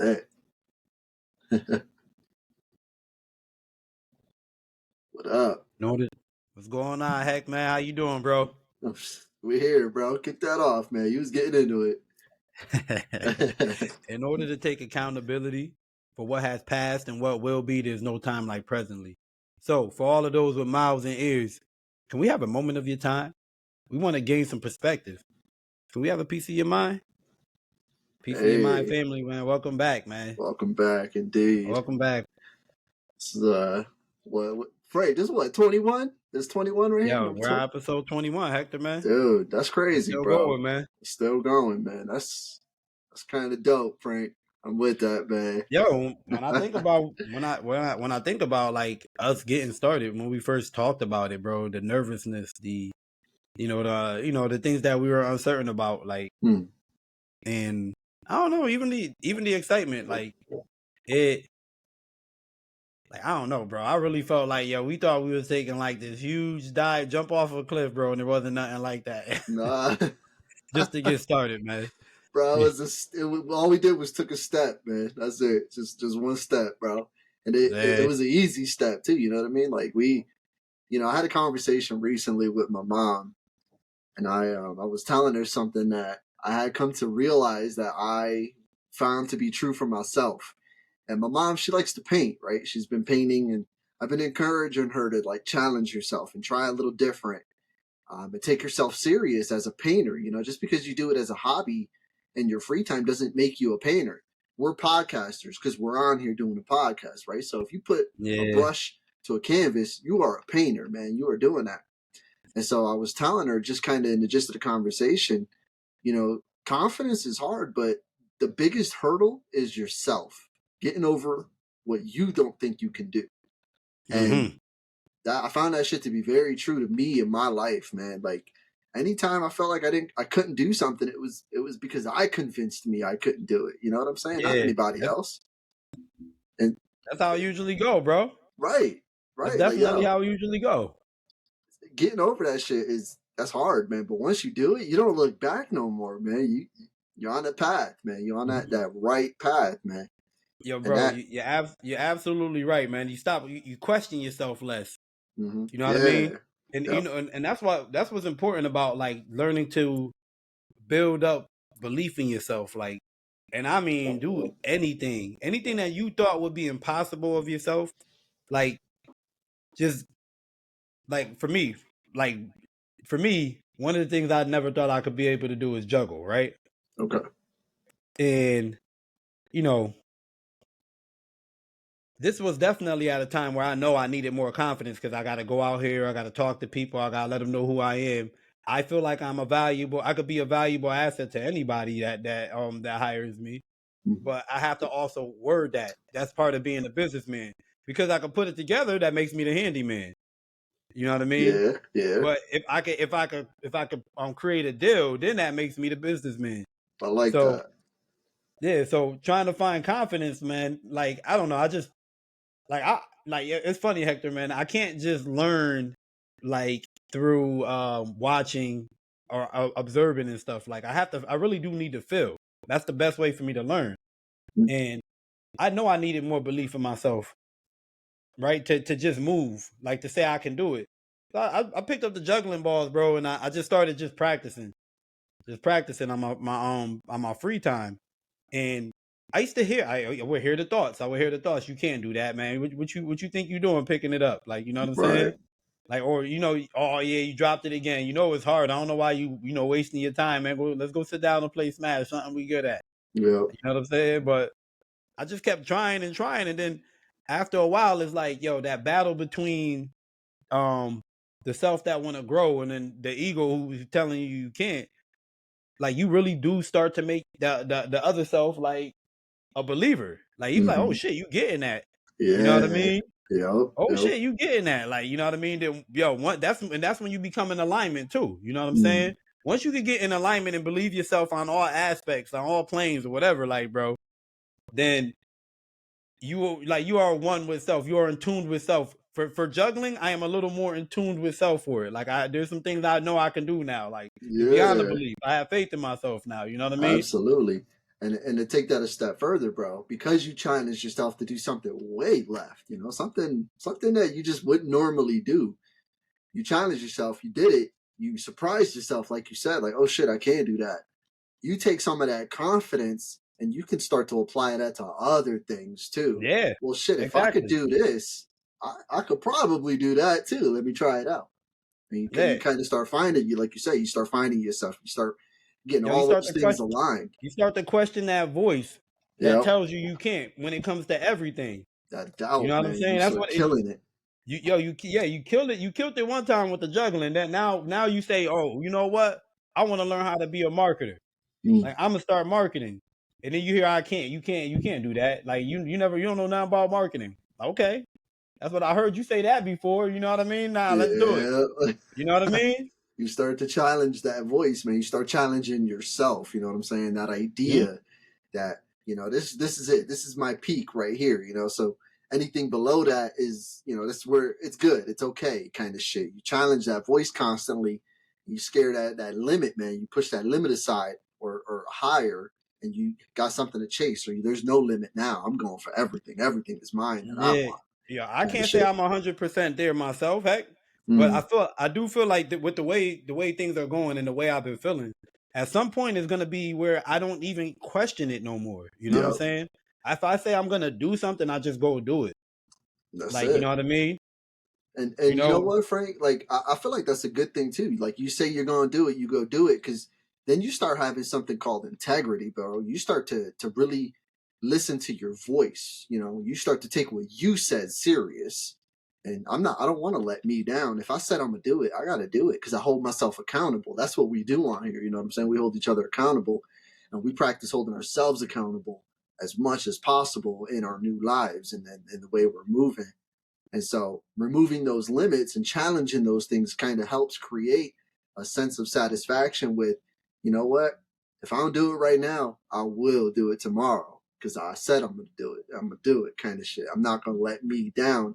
that. What up? Noted. What's going on, Heck, man? How you doing, bro? We here, bro. Kick that off, man. You was getting into it. In order to take accountability for what has passed and what will be, there's no time like presently. So, for all of those with mouths and ears, can we have a moment of your time? We want to gain some perspective. Can we have a piece of your mind? Piece of your mind, family, man. Welcome back, man. Welcome back, indeed. Welcome back. This is, what Frank, this is what, 21? This 21 right here? Yo, we're on episode 21, Hector, man. Dude, that's crazy, Still bro. going, man. Still going, man. That's kind of dope, Frank. I'm with that, man. Yo, when I think about when I think about like us getting started when we first talked about it, bro, the nervousness, the things that we were uncertain about, like, and I don't know, even the excitement, like it, like I don't know, bro. I really felt like, yo, we thought we was taking like this huge dive, jump off a cliff, bro, and there wasn't nothing like that. Nah. Just to get started, man. Bro, all we did was took a step, man. That's it. Just one step, bro. And it was an easy step too. You know what I mean? Like I had a conversation recently with my mom, and I was telling her something that I had come to realize that I found to be true for myself. And my mom, she likes to paint, right? She's been painting, and I've been encouraging her to like challenge herself and try a little different, and take yourself serious as a painter. Just because you do it as a hobby in your free time doesn't make you a painter. We're podcasters because we're on here doing a podcast, right? So if you put a brush to a canvas, you are a painter, man. You are doing that. And so I was telling her, just kind of in the gist of the conversation, confidence is hard, but the biggest hurdle is yourself. Getting over what you don't think you can do. And I found that shit to be very true to me in my life, man. Like, anytime I felt like I couldn't do something, it was because I convinced me I couldn't do it. You know what I'm saying? Not anybody else. And that's how it usually go, bro. Right. That's definitely how it usually go. Getting over that shit that's hard, man. But once you do it, you don't look back no more, man. You're on the path, man. You're on that right path, man. Yo, bro, you're absolutely right, man. You stop, you question yourself less. You know what I mean? And and that's what's important about like learning to build up belief in yourself. Like, and I mean, do anything that you thought would be impossible of yourself. Like, just like for me, one of the things I never thought I could be able to do is juggle, right? Okay. And this was definitely at a time where I know I needed more confidence because I got to go out here. I got to talk to people. I got to let them know who I am. I feel like I could be a valuable asset to anybody that hires me. But I have to also word that. That's part of being a businessman. Because I can put it together, that makes me the handyman. You know what I mean? Yeah. But if I could create a deal, then that makes me the businessman. I like that. Yeah, so trying to find confidence, man, like I don't know, I just it's funny, Hector, man. I can't just learn like through watching or observing and stuff. Like I really do need to feel. That's the best way for me to learn. And I know I needed more belief in myself, right? To just move, like to say I can do it. So I picked up the juggling balls, bro, and I just started practicing on my free time. And I used to hear, I would hear the thoughts. You can't do that, man. What you think you doing picking it up? Like, you know what I'm saying? Like, or, oh yeah, you dropped it again. It's hard. I don't know why you wasting your time, man. Let's go sit down and play Smash, something we good at. Yeah. You know what I'm saying? But I just kept trying. And then after a while, it's like, yo, that battle between the self that want to grow and then the ego who's telling you can't. Like, you really do start to make the other self like a believer. Like, he's like, oh shit, you getting that? Yeah. You know what I mean? Yeah. Shit, you getting that? Like, you know what I mean? Then, that's when you become in alignment too. You know what I'm saying? Once you can get in alignment and believe yourself on all aspects, on all planes or whatever, like, bro, then you are one with self. You are in tune with self. For juggling, I am a little more in tune with self for it. Like, there's some things I know I can do now. Like, beyond the belief, I have faith in myself now. You know what I mean? Absolutely. And to take that a step further, bro, because you challenge yourself to do something way left, you know, something that you just wouldn't normally do. You challenge yourself, you did it, you surprised yourself, like you said, like, oh shit, I can't do that. You take some of that confidence and you can start to apply that to other things too. Yeah, Well, shit, if I could exactly. do this, I could probably do that too. Let me try it out. And you Yeah. kind of start finding, you like you say, you start finding yourself. You start getting Yo, you all start those to things question. aligned. You start to question that voice that Yeah, tells you can't when it comes to everything. that You know doubt, what I'm man. You saying? That's start what it, killing it. you killed it. You killed it one time with the juggling. That now you say, oh, you know what? I want to learn how to be a marketer. Mm. Like I'm gonna start marketing, and then you hear I can't. You can't do that. Like you don't know nothing about marketing. Okay, that's what I heard you say that before. You know what I mean? Nah, let's do it. Yeah. You know what I mean? You start to challenge that voice, man. You start challenging yourself. You know what I'm saying? That Mm-hmm. idea that, you know, this is it. This is my peak right here. You know, so anything below that is, you know, that's where it's good. It's okay, kind of shit. You challenge that voice constantly. You scare that limit, man. You push that limit aside or higher, and you got something to chase. Or there's no limit now. I'm going for everything. Everything is mine that I Yeah, want. yeah. I Kind of can't say shit. I'm 100% there myself, heck. But Mm. I do feel like with the way things are going and the way I've been feeling, at some point it's gonna be where I don't even question it no more. You know what I'm Yep. saying? If I say I'm gonna do something, I just go do it. That's Like you know it. what I mean? You And you know know? what, Frank? Like I feel like that's a good thing too. Like you say you're gonna do it, you go do it, because then you start having something called integrity, bro. You start to really listen to your voice. You know, you start to take what you said serious. And I don't want to let me down. If I said I'm gonna do it, I gotta do it because I hold myself accountable. That's what we do on here. You know what I'm saying? We hold each other accountable, and we practice holding ourselves accountable as much as possible in our new lives and in the way we're moving. And so removing those limits and challenging those things kind of helps create a sense of satisfaction with, you know what? If I don't do it right now, I will do it tomorrow because I said I'm going to do it. I'm going to do it kind of shit. I'm not going to let me down.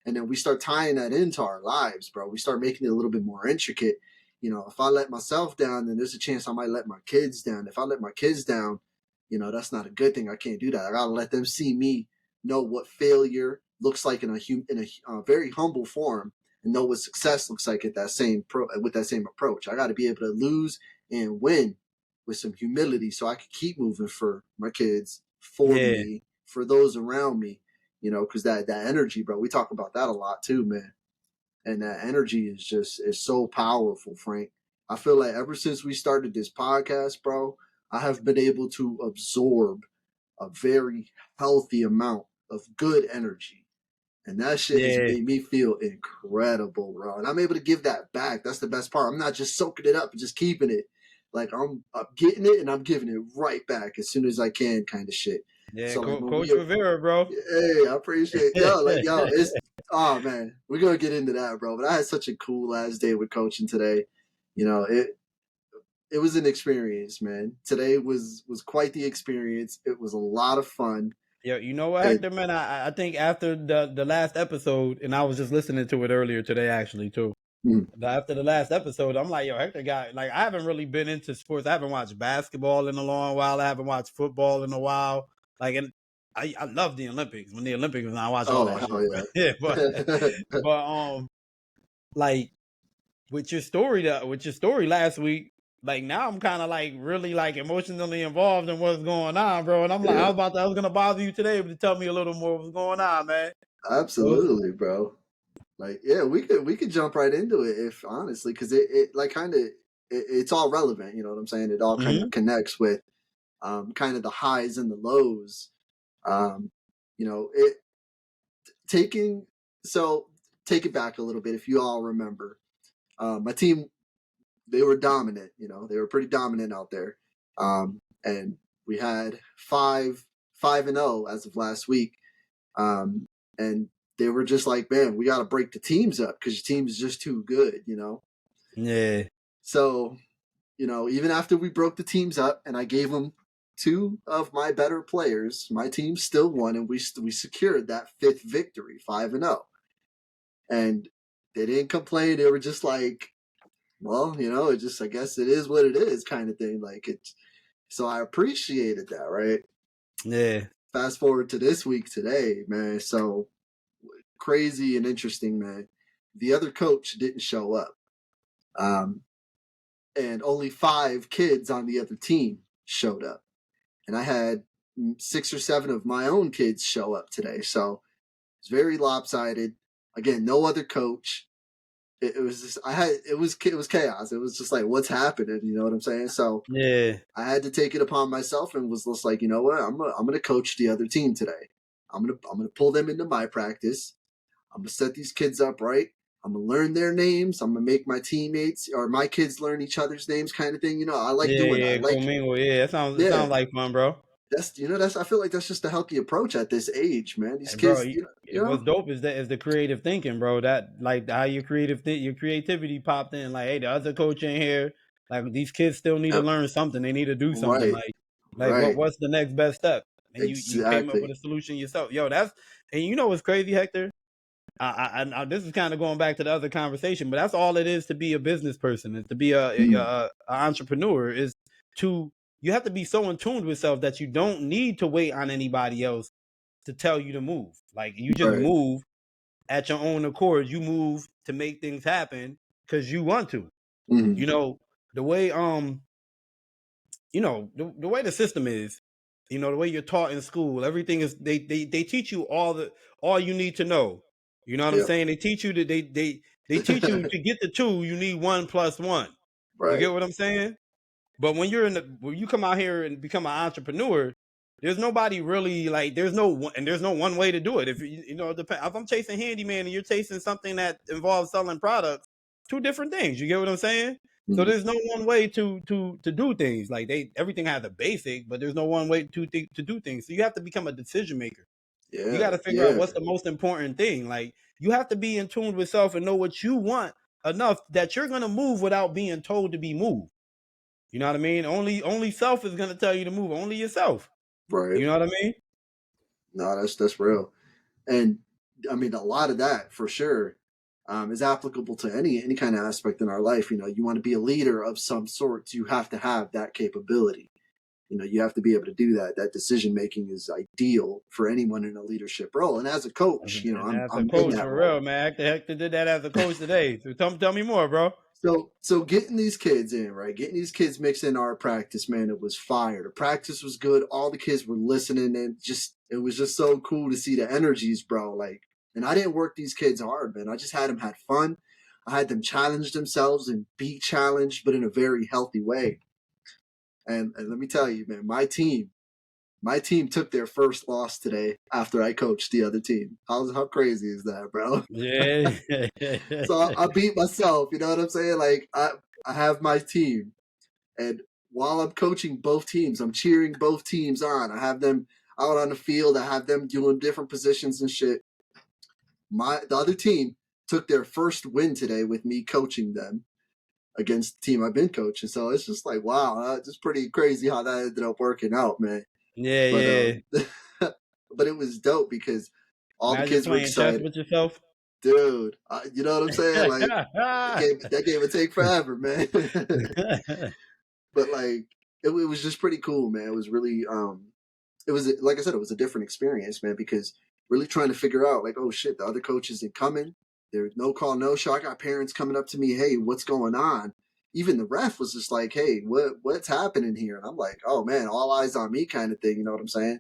And then we start tying that into our lives, bro. We start making it a little bit more intricate. You know, if I let myself down, then there's a chance I might let my kids down. If I let my kids down, you know, that's not a good thing. I can't do that. I got to let them see me know what failure looks like in a very humble form, and know what success looks like at that with that same approach. I got to be able to lose and win with some humility, so I can keep moving for my kids, for Yeah. me, for those around me. You know, because that energy, bro. We talk about that a lot too, man. And that energy is so powerful, Frank. I feel like ever since we started this podcast, bro, I have been able to absorb a very healthy amount of good energy. And that shit has Yeah. made me feel incredible, bro. And I'm able to give that back. That's the best part. I'm not just soaking it up and just keeping it. Like I'm getting it and I'm giving it right back as soon as I can, kind of shit. Yeah, So like when Coach Rivera, bro. hey, I appreciate yo, it's oh man, we're gonna get into that, bro. But I had such a cool last day with coaching today. You know, it was an experience, man. Today was quite the experience. It was a lot of fun. Yeah, you know what, And Hector, man? I think after the last episode, and I was just listening to it earlier today, actually, too. mm, After the last episode, I'm like, yo, Hector got like I haven't really been into sports. I haven't watched basketball in a long while. I haven't watched football in a while. Like, and I love the Olympics. When the Olympics was on, I watch all oh that shit. hell yeah. Yeah, but like with your story last week, like now I'm kind of like really like emotionally involved in what's going on, bro. And I'm like, Yeah, I was gonna bother you today to tell me a little more what's going on, man. So absolutely, bro. Like, yeah, we could jump right into it if honestly, because it like kind of it's all relevant. You know what I'm saying? It all kind of mm-hmm. connects with kind of the highs and the lows. Um, you know, it taking so take it back a little bit. If you all remember, my team, they were dominant. You know, they were pretty dominant out there, and we had 5-0 as of last week. And they were just like, man, we got to break the teams up because your team is just too good, you know? Yeah, So, you know, even after we broke the teams up and I gave them two of my better players, my team still won and we secured that fifth victory, 5-0. And they didn't complain. They were just like, well, you know, it just, I guess it is what it is kind of thing. Like, it's So I appreciated that, right? Yeah. Fast forward to this week today, man. So crazy and interesting, man. The other coach didn't show up. And only 5 kids on the other team showed up. And I had 6 or 7 of my own kids show up today. So it's very lopsided. Again, no other coach. It was just it was chaos. It was just like, what's happening? You know what I'm saying? So Yeah. I had to take it upon myself and was just like, you know what? I'm gonna coach the other team today. I'm gonna pull them into my practice. I'm gonna set these kids up right. I'm gonna learn their names. I'm gonna make my teammates or my kids learn each other's names, kind of thing. You know, I like Yeah, doing that. I yeah, like, commingle. Yeah, it yeah. sounds like fun, bro. That's I feel like that's just a healthy approach at this age, man. These Hey, bro, kids, you what's know, dope is the creative thinking, bro. That like how your your creativity popped in. Like, hey, the other coach in here, like these kids still need to yep, learn something. They need to do something. right, Like right, what's the next best step? And you came up with exactly. a solution yourself. Yo, that's and you know what's crazy, Hector? This is kind of going back to the other conversation, but that's all it is to be a business person, is to be a entrepreneur. Is to you have to be so in tune with yourself that you don't need to wait on anybody else to tell you to move. Like you just Right. move at your own accord. You move to make things happen because you want to. Mm-hmm. You know the way the way the system is. You know the way you're taught in school. Everything is they teach you all you need to know. You know what I'm Yep. saying? They teach you that they teach you to get the two. You need 1+1. You Right. get what I'm saying? But when you come out here and become an entrepreneur, there's nobody really like there's no one way to do it. If you know, if I'm chasing handyman and you're chasing something that involves selling products, two different things. You get what I'm saying? So Mm-hmm. there's no one way to do things. Like everything has a basic, but there's no one way to do things. So you have to become a decision maker. You got Yeah. to figure out Yeah. what's the most important thing. Like you have to be in tune with self and know what you want enough that you're gonna move without being told to be moved. You know what I mean? Only self is gonna tell you to move. Only yourself. Right. You know what I mean? No, that's real. And I mean, a lot of that for sure is applicable to any kind of aspect in our life. You know, you want to be a leader of some sort, you have to have that capability. You know, you have to be able to do that. That decision making is ideal for anyone in a leadership role. And as a coach, you know, And as a I'm in coach, that for role. real, man. Hector did that as a coach today. So tell me more, bro. So getting these kids in, right? Getting these kids mixed in our practice, man, it was fire. The practice was good. All the kids were listening, and just it was just so cool to see the energies, bro. Like, and I didn't work these kids hard, man. I just had them had fun. I had them challenge themselves and be challenged, but in a very healthy way. And let me tell you, man, my team took their first loss today after I coached the other team. How crazy is that, bro? Yeah. So I beat myself. You know what I'm saying? Like I have my team, and while I'm coaching both teams, I'm cheering both teams on. I have them out on the field. I have them doing different positions and shit. The other team took their first win today with me coaching them against the team I've been coaching. So it's just like, wow, it's just pretty crazy how that ended up working out, man. Yeah, But yeah. but it was dope because all the Imagine kids were playing chess excited. with yourself. Dude, you know what I'm saying? Like that game would take forever, man. But like it was just pretty cool, man. It was really it was like I said, it was a different experience, man, because really trying to figure out like, oh shit, the other coach isn't coming. There's no call, no show. I got parents coming up to me, hey, what's going on? Even the ref was just like, hey, what's happening here? And I'm like, oh man, all eyes on me kind of thing, you know what I'm saying?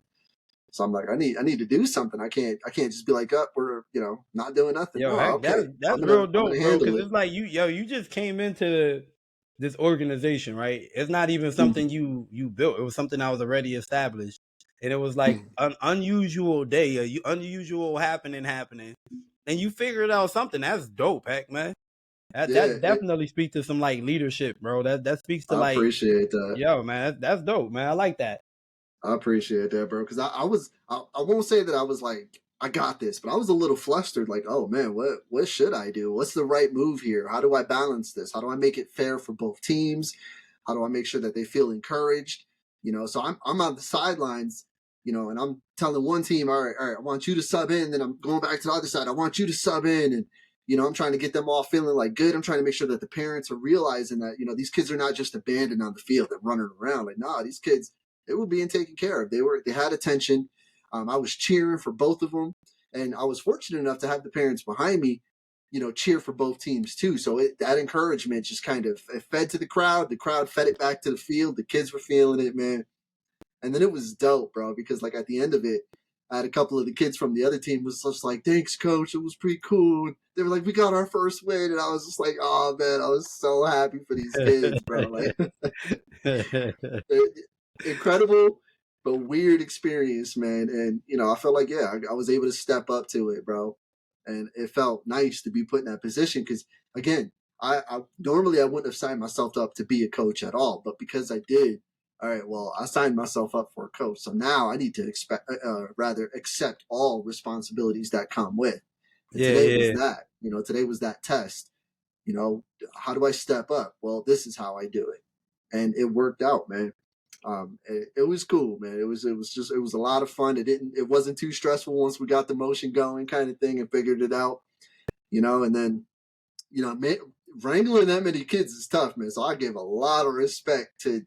So I'm like, I need to do something. I can't just be like, up, we're not doing nothing. Yo, No, heck, okay. that's real I'm gonna dope, bro. handle Because it. it's like you just came into this organization, right? It's not even something you built. It was something that was already established, and it was like an unusual day, unusual happening, and you figured out something. That's dope, heck, man. Yeah, That definitely speaks to some like leadership, bro. That speaks to I like, appreciate that. yo, man, that's dope, man. I like that. I appreciate that, bro. Because I won't say that I was like, I got this, but I was a little flustered. Like, oh man, what should I do? What's the right move here? How do I balance this? How do I make it fair for both teams? How do I make sure that they feel encouraged? You know, so I'm on the sidelines, and I'm telling one team, all right, I want you to sub in. Then I'm going back to the other side. I want you to sub in, and I'm trying to get them all feeling like good. I'm trying to make sure that the parents are realizing that, these kids are not just abandoned on the field and running around. Like, nah, these kids, they were being taken care of. They had attention. I was cheering for both of them. And I was fortunate enough to have the parents behind me, cheer for both teams too. So that encouragement just kind of it fed to the crowd. The crowd fed it back to the field. The kids were feeling it, man. And then it was dope, bro, because like at the end of it, I had a couple of the kids from the other team was just like, "Thanks, coach. It was pretty cool." And they were like, "We got our first win," and I was just like, "Oh man, I was so happy for these kids, bro." Like, incredible, but weird experience, man. And I felt like I was able to step up to it, bro, and it felt nice to be put in that position because again, I normally I wouldn't have signed myself up to be a coach at all, but because I did. All right, well, I signed myself up for a coach, so now I need to rather accept all responsibilities that come with. And today was that. Today was that test. How do I step up? Well, this is how I do it, and it worked out, man. It was cool, man. It was a lot of fun. It wasn't too stressful once we got the motion going, kind of thing, and figured it out. And then wrangling that many kids is tough, man. So I give a lot of respect to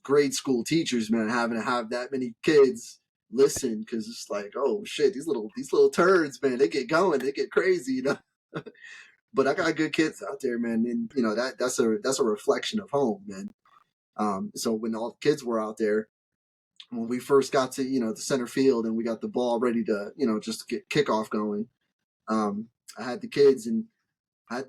grade school teachers, man, having to have that many kids listen because it's like, oh shit, these little turds, man, they get going, they get crazy, But I got good kids out there, man, and that's a reflection of home, man. So when all the kids were out there, when we first got to the center field and we got the ball ready to just get kickoff going, I had the kids and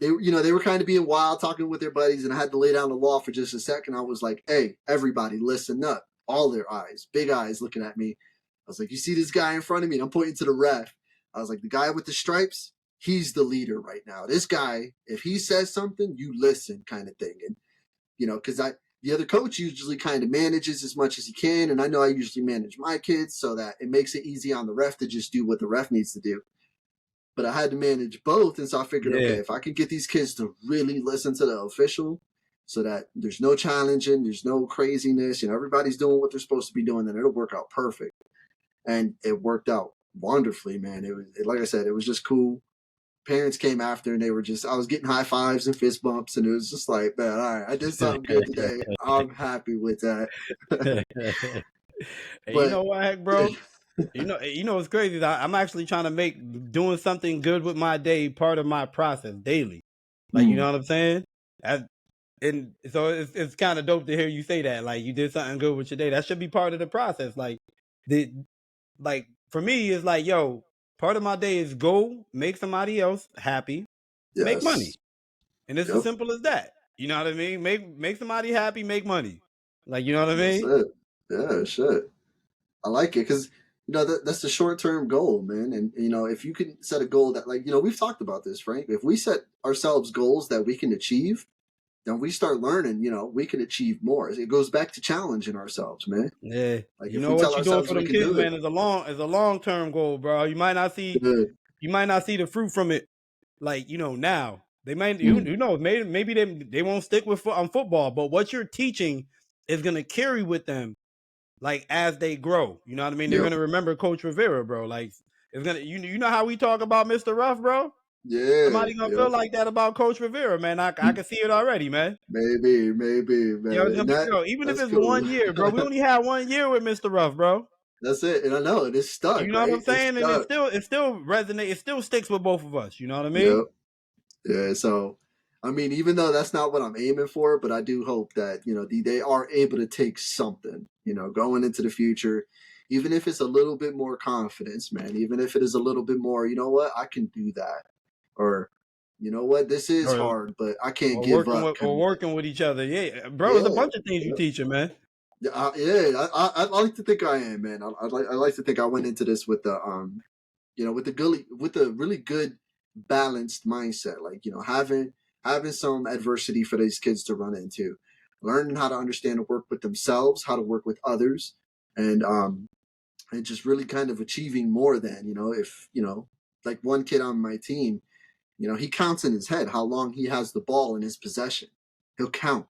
they were kind of being wild, talking with their buddies, and I had to lay down the law for just a second. I was like, "Hey, everybody, listen up!" All their eyes, big eyes, looking at me. I was like, "You see this guy in front of me?" And I'm pointing to the ref. I was like, "The guy with the stripes, he's the leader right now. This guy, if he says something, you listen, kind of thing." And because the other coach usually kind of manages as much as he can, and I know I usually manage my kids so that it makes it easy on the ref to just do what the ref needs to do. But I had to manage both. And so I figured, okay, if I can get these kids to really listen to the official so that there's no challenging, there's no craziness, everybody's doing what they're supposed to be doing, then it'll work out perfect. And it worked out wonderfully, man. Like I said, it was just cool. Parents came after and I was getting high fives and fist bumps. And it was just like, man, all right, I did something good today. I'm happy with that. Hey, you know what, heck, bro? It's crazy. I'm actually trying to make doing something good with my day part of my process daily. Like, you know what I'm saying? And so it's kind of dope to hear you say that. Like, you did something good with your day. That should be part of the process. Like, for me, it's like, yo, part of my day is go make somebody else happy, make money, and it's as simple as that. You know what I mean? Make somebody happy, make money. Like, you know what I mean? That's it. Yeah, shit. I like it because that's the short-term goal, man. And if you can set a goal that, like, we've talked about this, Frank. If we set ourselves goals that we can achieve, then we start learning. We can achieve more. It goes back to challenging ourselves, man. Yeah, like you know what you're doing for them kids, man, is a long-term goal, bro. You might not see the fruit from it, like now. They might, maybe they won't stick with football, but what you're teaching is gonna carry with them. Like as they grow, you know what I mean? They're gonna remember Coach Rivera, bro. Like it's gonna, you know how we talk about Mr. Ruff, bro? Yeah. Somebody gonna feel like that about Coach Rivera, man. I can see it already, man. Maybe, man. Yo, it's gonna be, bro, even if it's cool. 1 year, bro. We only had 1 year with Mr. Ruff, bro. That's it, and I know it is stuck. You know what I'm saying? And it still resonates. It still sticks with both of us. You know what I mean? Yep. Yeah. So, I mean, even though that's not what I'm aiming for, but I do hope that they are able to take something, going into the future, even if it's a little bit more confidence, man. Even if it is a little bit more, you know what, I can do that, or you know what, this is hard, but I can't give up. Or working with each other, yeah, bro. There's a bunch of things you teaching, man. I like to think I am, man. I like to think I went into this with the with a really good balanced mindset, like having some adversity for these kids to run into, learning how to understand and work with themselves, how to work with others, and just really kind of achieving more than if like one kid on my team, he counts in his head how long he has the ball in his possession. He'll count,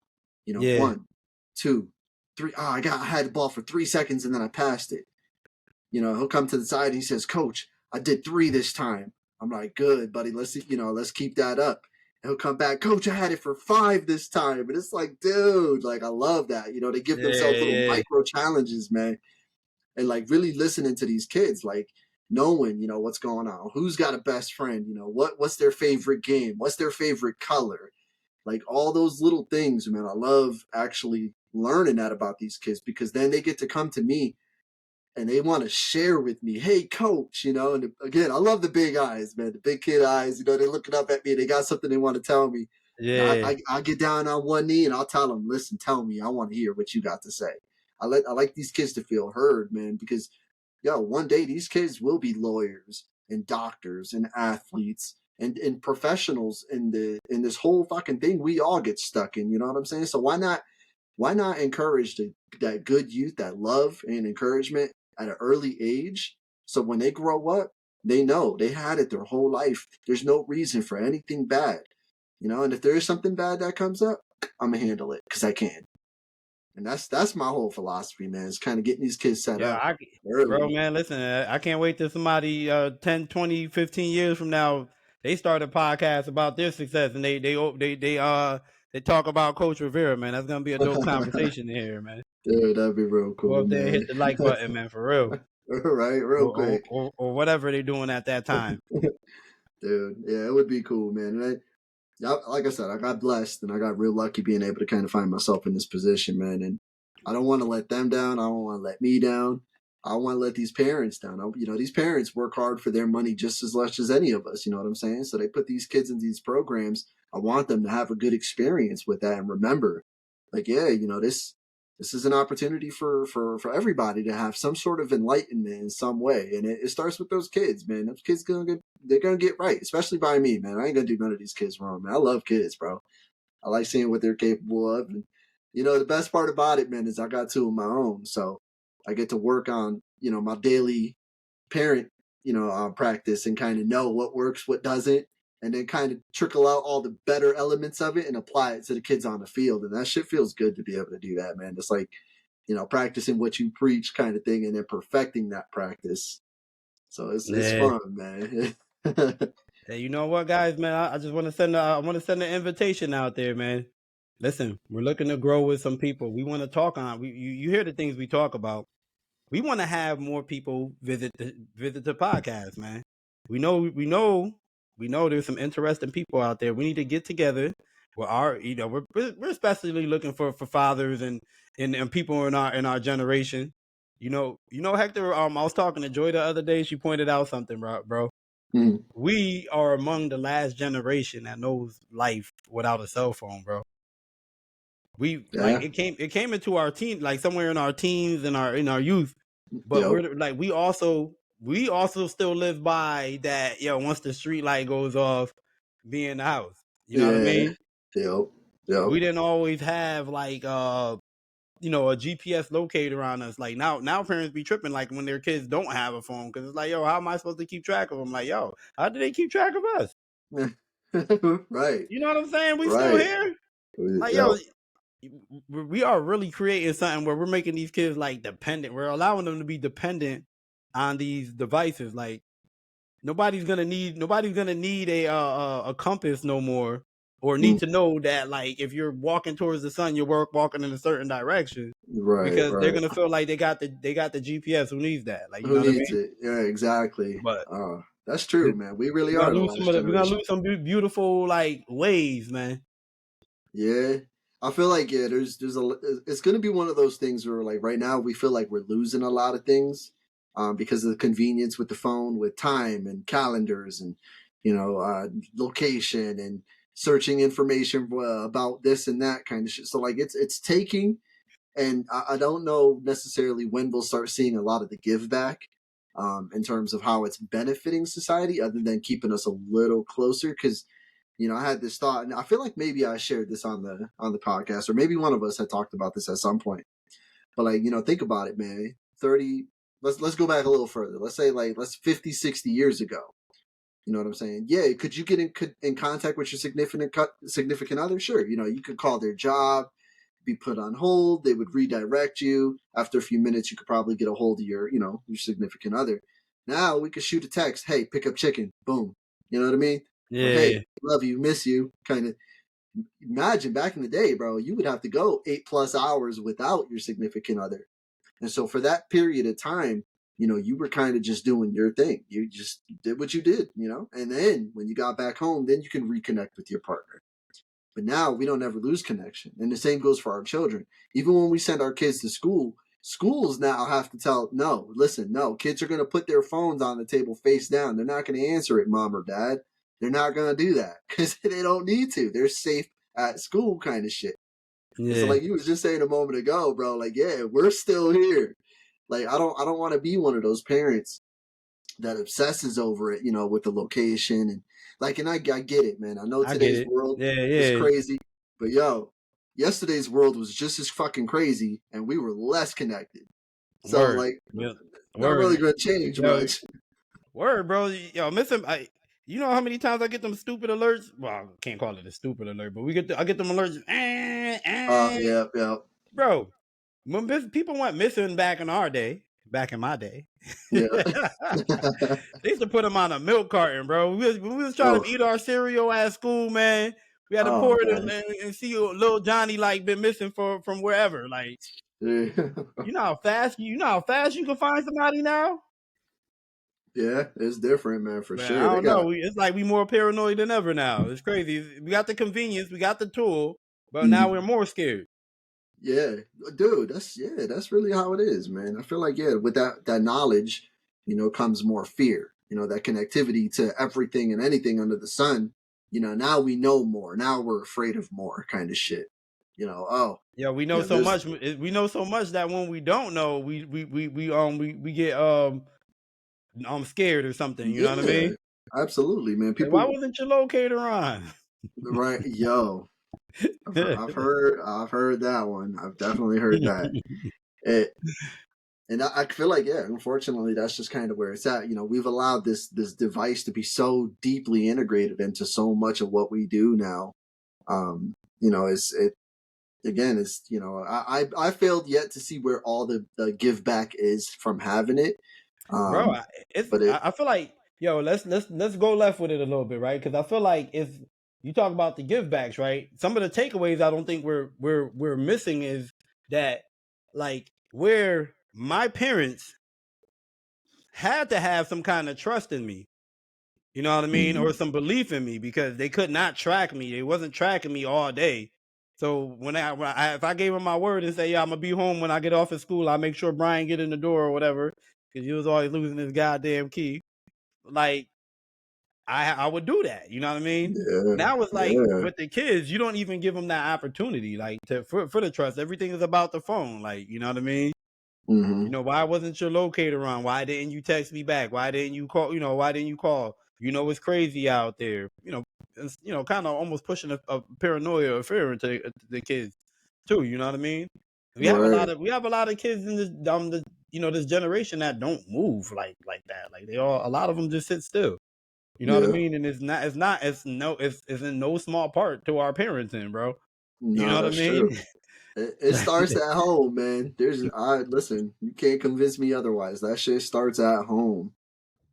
1, 2, 3. Oh, I had the ball for 3 seconds and then I passed it. He'll come to the side and he says, "Coach, I did 3 this time." I'm like, good, buddy. Let's keep that up. And he'll come back, coach, I had it for 5 this time. And it's like, dude, like, I love that. They give themselves little micro challenges, man. And like really listening to these kids, like knowing, what's going on, who's got a best friend, what's their favorite game, what's their favorite color, like all those little things, man. I love actually learning that about these kids, because then they get to come to me and they want to share with me, hey coach, and again, I love the big eyes, man, the big kid eyes, they're looking up at me, they got something they want to tell me. Yeah. I get down on one knee and I'll tell them, listen, tell me, I want to hear what you got to say. I like these kids to feel heard, man, because one day these kids will be lawyers and doctors and athletes and professionals in this whole fucking thing we all get stuck in. You know what I'm saying? So why not encourage that good youth, that love and encouragement at an early age, so when they grow up, they know they had it their whole life. There's no reason for anything bad, and if there is something bad that comes up, I'm gonna handle it because I can. And that's my whole philosophy, man. It's kind of getting these kids set up early. Bro, man, listen, I can't wait till somebody 10, 20, 15 years from now, they start a podcast about their success and they talk about Coach Rivera, man. That's gonna be a dope conversation here, man. Dude, that'd be real cool. Go up there man. and hit the like button, man, for real. Right, real quick. Or whatever they're doing at that time. Dude, yeah, it would be cool, man. And like I said, I got blessed and I got real lucky being able to kind of find myself in this position, man. And I don't want to let them down. I don't want to let me down. I want to let these parents down. These parents work hard for their money just as much as any of us. You know what I'm saying? So they put these kids in these programs. I want them to have a good experience with that and remember, like, yeah, this is an opportunity for everybody to have some sort of enlightenment in some way. And it starts with those kids, man. Those kids they're gonna get right, especially by me, man. I ain't gonna do none of these kids wrong, man. I love kids, bro. I like seeing what they're capable of. And the best part about it, man, is I got 2 of my own. So I get to work on, my daily parent, practice and kind of know what works, what doesn't, and then kind of trickle out all the better elements of it and apply it to the kids on the field. And that shit feels good to be able to do that, man. It's like, practicing what you preach kind of thing and then perfecting that practice. So it's fun, man. Hey, you know what, guys, man? I just want to send an invitation out there, man. Listen, we're looking to grow with some people. We want to talk on. You hear the things we talk about. We want to have more people visit the podcast, man. We know there's some interesting people out there. We need to get together. We're especially looking for fathers and people in our generation. Hector. I was talking to Joy the other day. She pointed out something, bro. Mm. We are among the last generation that knows life without a cell phone, bro. Like it came into our teen, like somewhere in our teens and in our youth, but we're like we also still live by that. Once the street light goes off, be in the house. You know what I mean? Yep. We didn't always have like a GPS locator on us. Like now parents be tripping like when their kids don't have a phone because it's like, yo, how am I supposed to keep track of them? Like, yo, how do they keep track of us? Right. You know what I'm saying? We still here. Like, yo, we are really creating something where we're making these kids like dependent. We're allowing them to be dependent on these devices. Like nobody's gonna need a compass no more, or need to know that like if you're walking towards the sun, you're walking in a certain direction. Right. Because they're gonna feel like they got the GPS. Who needs that? Like, you who know what needs I mean? it? Yeah, exactly. But that's true, man. We really are. We're gonna lose some beautiful like ways, man. Yeah, I feel like there's it's gonna be one of those things where like right now we feel like we're losing a lot of things, because of the convenience with the phone, with time and calendars and location and searching information about this and that kind of shit. So like it's taking, and I don't know necessarily when we'll start seeing a lot of the give back, in terms of how it's benefiting society, other than keeping us a little closer. Because I had this thought, and I feel like maybe I shared this on the podcast, or maybe one of us had talked about this at some point. But like, think about it, man. 30, let's go back a little further. Let's say like 50, 60 years ago. You know what I'm saying? Yeah, could you get in contact with your significant other? Sure. You could call their job, be put on hold. They would redirect you. After a few minutes, you could probably get a hold of your significant other. Now we could shoot a text. Hey, pick up chicken. Boom. You know what I mean? Or Yeah. hey, love you, miss you, kind of. Imagine back in the day, bro, you would have to go 8+ hours without your significant other. And so for that period of time, you were kind of just doing your thing. You just did what you did, and then when you got back home, then you can reconnect with your partner. But now we don't ever lose connection. And the same goes for our children. Even when we send our kids to school, schools now have to tell, no, listen, no, kids are going to put their phones on the table face down. They're not going to answer it, mom or dad. They're not going to do that because they don't need to. They're safe at school kind of shit. And so Yeah. like you was just saying a moment ago, bro, like, yeah, we're still here. Like, I don't want to be one of those parents that obsesses over it, with the location and like, and I get it, man. I know I get today's it. world Yeah, is yeah. crazy, but yo, yesterday's world was just as fucking crazy, and we were less connected. So Word. like, Yeah. not really Word. gonna change Yo, much. word, bro. Yo, missing. You know how many times I get them stupid alerts? Well, I can't call it a stupid alert, but I get them alerts. Yeah, yeah, Bro, when people went missing back in our day, back in my day, yeah. they used to put them on a milk carton, bro. When we was trying Oh, to eat our cereal at school, man. We had to oh pour it man. and see little Johnny like been missing from wherever. Like, Yeah. you know how fast you can find somebody now. Yeah, it's different, man, for Man, sure. I They don't got know. It's like we more paranoid than ever now. It's crazy. We got the convenience, we got the tool, but now we're more scared. Yeah, dude, that's really how it is, man. I feel like with that knowledge, comes more fear. That connectivity to everything and anything under the sun. Now we know more. Now we're afraid of more, kind of shit. Oh, Yeah, we know yeah, so there's much. We know so much that when we don't know, we get scared or something. You know what I yeah, mean? absolutely, man. Like, why People, wasn't your locator on? right? Yo, I've heard that one. I've definitely heard that. It, And I feel like, unfortunately, that's just kind of where it's at. We've allowed this device to be so deeply integrated into so much of what we do now. It's it again. It's I failed yet to see where all the give back is from having it. Bro, Um, but it, I feel like, yo, let's go left with it a little bit, right? Because I feel like if you talk about the give backs, right? Some of the takeaways I don't think we're missing is that, like, where my parents had to have some kind of trust in me, you know what I mean, or Mhm. some belief in me, because they could not track me. They wasn't tracking me all day. So if I gave them my word and say, yeah, I'm gonna be home when I get off of school, I'll make sure Brian get in the door or whatever, because he was always losing his goddamn key. Like, I would do that. You know what I mean? Yeah, Now it's like yeah, with the kids, you don't even give them that opportunity, like for the trust. Everything is about the phone. Like, you know what I mean? hmm, Why wasn't your locator on? Why didn't you text me back? Why didn't you call? Why didn't you call? It's crazy out there. It's, kind of almost pushing a paranoia or fear into the kids too. You know what I mean? right, We have a lot of kids in this generation that don't move like that. Like, a lot of them just sit still. You know what I yeah. mean? And it's in no small part to our parenting, bro. You know No, what I that's true. mean? It starts at home, man. I listen. You can't convince me otherwise. That shit starts at home.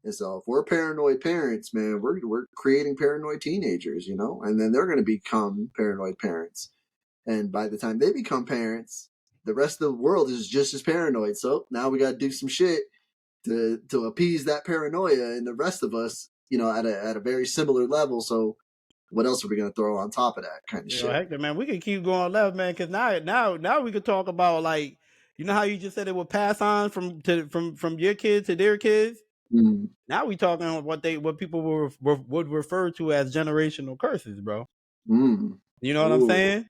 And so if we're paranoid parents, man, we're creating paranoid teenagers, and then they're going to become paranoid parents. And by the time they become parents, the rest of the world is just as paranoid. So now we got to do some shit to appease that paranoia and the rest of us, at a very similar level. So what else are we going to throw on top of that kind of shit? Hector, man, we can keep going left, man, because now we could talk about, like, how you just said it would pass on from your kids to their kids. Mm, Now we talking on what people would refer to as generational curses, bro. mm, You know what I'm ooh, saying?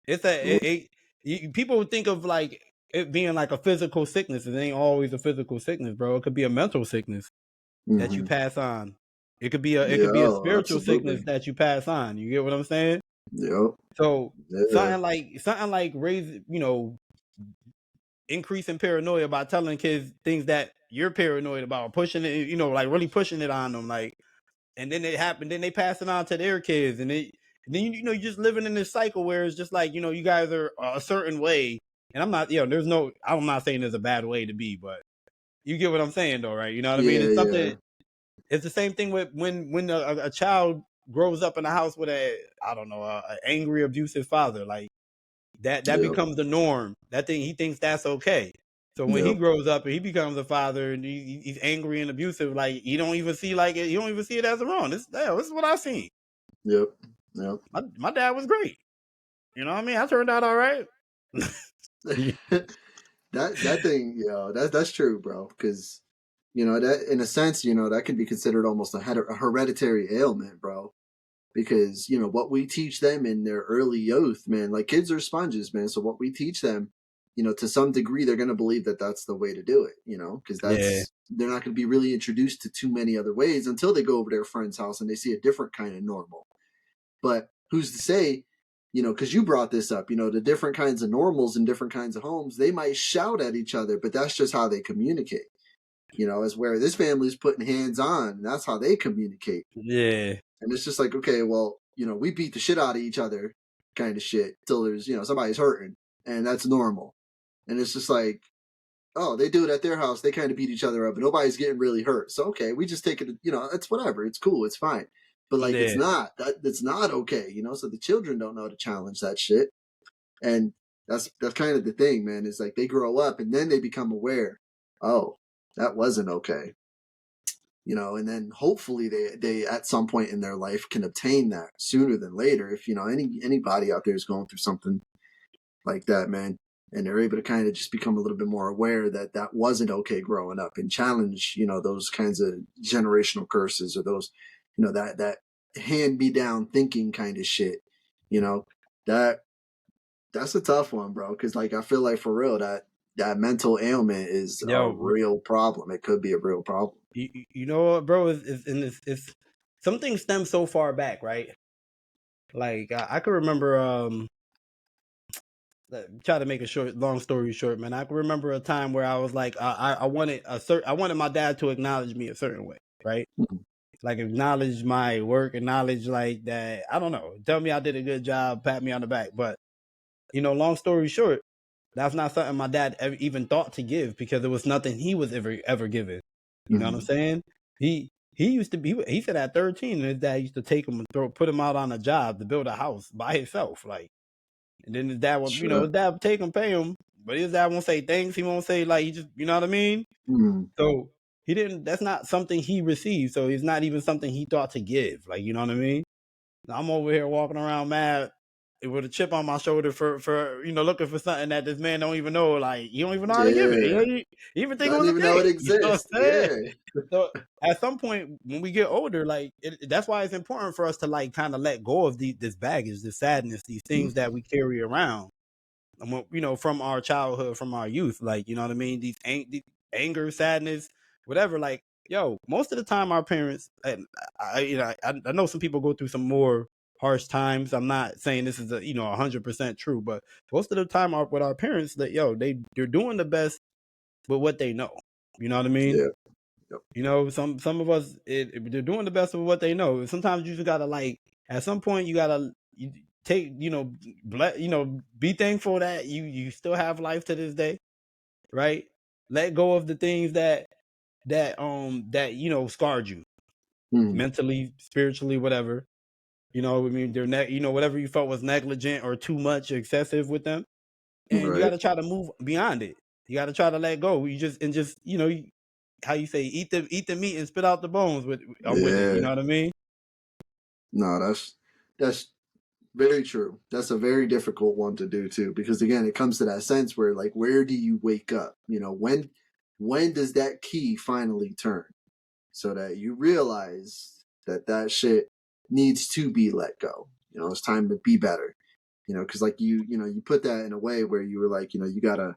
It's people would think of, like, it being like a physical sickness. It ain't always a physical sickness, bro. It could be a mental sickness that you mm-hmm. pass on. It could be a Yeah, spiritual sickness absolutely. that you pass on. You get what I'm saying? Yep. So Yeah. something like increasing paranoia by telling kids things that you're paranoid about, pushing it, like really pushing it on them, like, and then it happened, then they pass it on to their kids, and then you're just living in this cycle where it's just like, you guys are a certain way, and I'm not saying there's a bad way to be, but you get what I'm saying though, right? You know what I mean? Yeah, It's yeah. something. It's the same thing with when a child grows up in a house with a angry, abusive father. Like that Yep. becomes the norm. That thing he thinks that's okay. So when he Yep. grows up and he becomes a father and he's angry and abusive, like you don't even see like it. You don't even see it as wrong. This is what I've seen. Yep. Yep. My dad was great. You know what I mean? I turned out all right. that thing, that's true, bro. Because that in a sense, that can be considered almost a hereditary ailment, bro. Because what we teach them in their early youth, man, like kids are sponges, man. So what we teach them, to some degree, they're going to believe that that's the way to do it, because Yeah, they're not going to be really introduced to too many other ways until they go over to their friend's house and they see a different kind of normal. But who's to say, because you brought this up, the different kinds of normals in different kinds of homes, they might shout at each other, but that's just how they communicate. As where this family's putting hands on, that's how they communicate. yeah, And it's just like, okay, well, we beat the shit out of each other kind of shit till there's, somebody's hurting, and that's normal. And it's just like, oh, they do it at their house. They kind of beat each other up, but nobody's getting really hurt. So, okay, we just take it, it's whatever. It's cool. It's fine. But like, yeah. it's not okay, so the children don't know how to challenge that shit. And that's kind of the thing, man, is like they grow up and then they become aware, oh, that wasn't okay. And then hopefully they at some point in their life can obtain that sooner than later. If anybody out there is going through something like that, man, and they're able to kind of just become a little bit more aware that that wasn't okay growing up and challenge, those kinds of generational curses or those, that hand me down thinking kind of shit, that that's a tough one, bro. Because like I feel like for real that mental ailment is a Yo, real problem. It could be a real problem. you know what, bro? It's something stems so far back, right? Like I could remember try to make a long story short, man. I can remember a time where I was like, I wanted my dad to acknowledge me a certain way, right? Mhm. Like acknowledge my work, acknowledge like that. I don't know, tell me I did a good job, pat me on the back. But long story short, that's not something my dad even thought to give because it was nothing he was ever given. You know what I'm Mhm. saying? He used to be. He said at 13, his dad used to take him and put him out on a job to build a house by himself, like. And then his dad would, Sure. his dad would take him, pay him, but his dad won't say thanks. He won't say like he just, you know what I mean? Mhm. So he didn't. That's not something he received. So it's not even something he thought to give. Like you know what I mean? I'm over here walking around mad with a chip on my shoulder for looking for something that this man don't even know. Like you don't even know how to give it. Yeah. He even think it Doesn't was a even know it date. You know what exists. I'm saying? Yeah. So at some point when we get older, like that's why it's important for us to like kind of let go of this baggage, this sadness, these things that Mhm. we carry around from our childhood, from our youth, like, you know what I mean? These anger, sadness, whatever. Like, yo, most of the time, our parents, and I know some people go through some more harsh times. I'm not saying this is 100% true, but most of the time, with our parents, that they're doing the best with what they know. You know what I mean? Yeah. Yep. Some of us, they're doing the best with what they know. Sometimes you just gotta like, at some point, you gotta take, be thankful that you still have life to this day, right? Let go of the things that scarred you Mhm. mentally, spiritually, whatever. I mean, whatever you felt was negligent or too much, excessive with them, and you got Right. to try to move beyond it. You got to try to let go. How you say, eat the meat and spit out the bones with it. You Yeah. know what I mean? No, that's very true. That's a very difficult one to do too, because again, it comes to that sense where like, where do you wake up? When does that key finally turn so that you realize that that shit needs to be let go? It's time to be better. Because like you put that in a way where you were like, you gotta,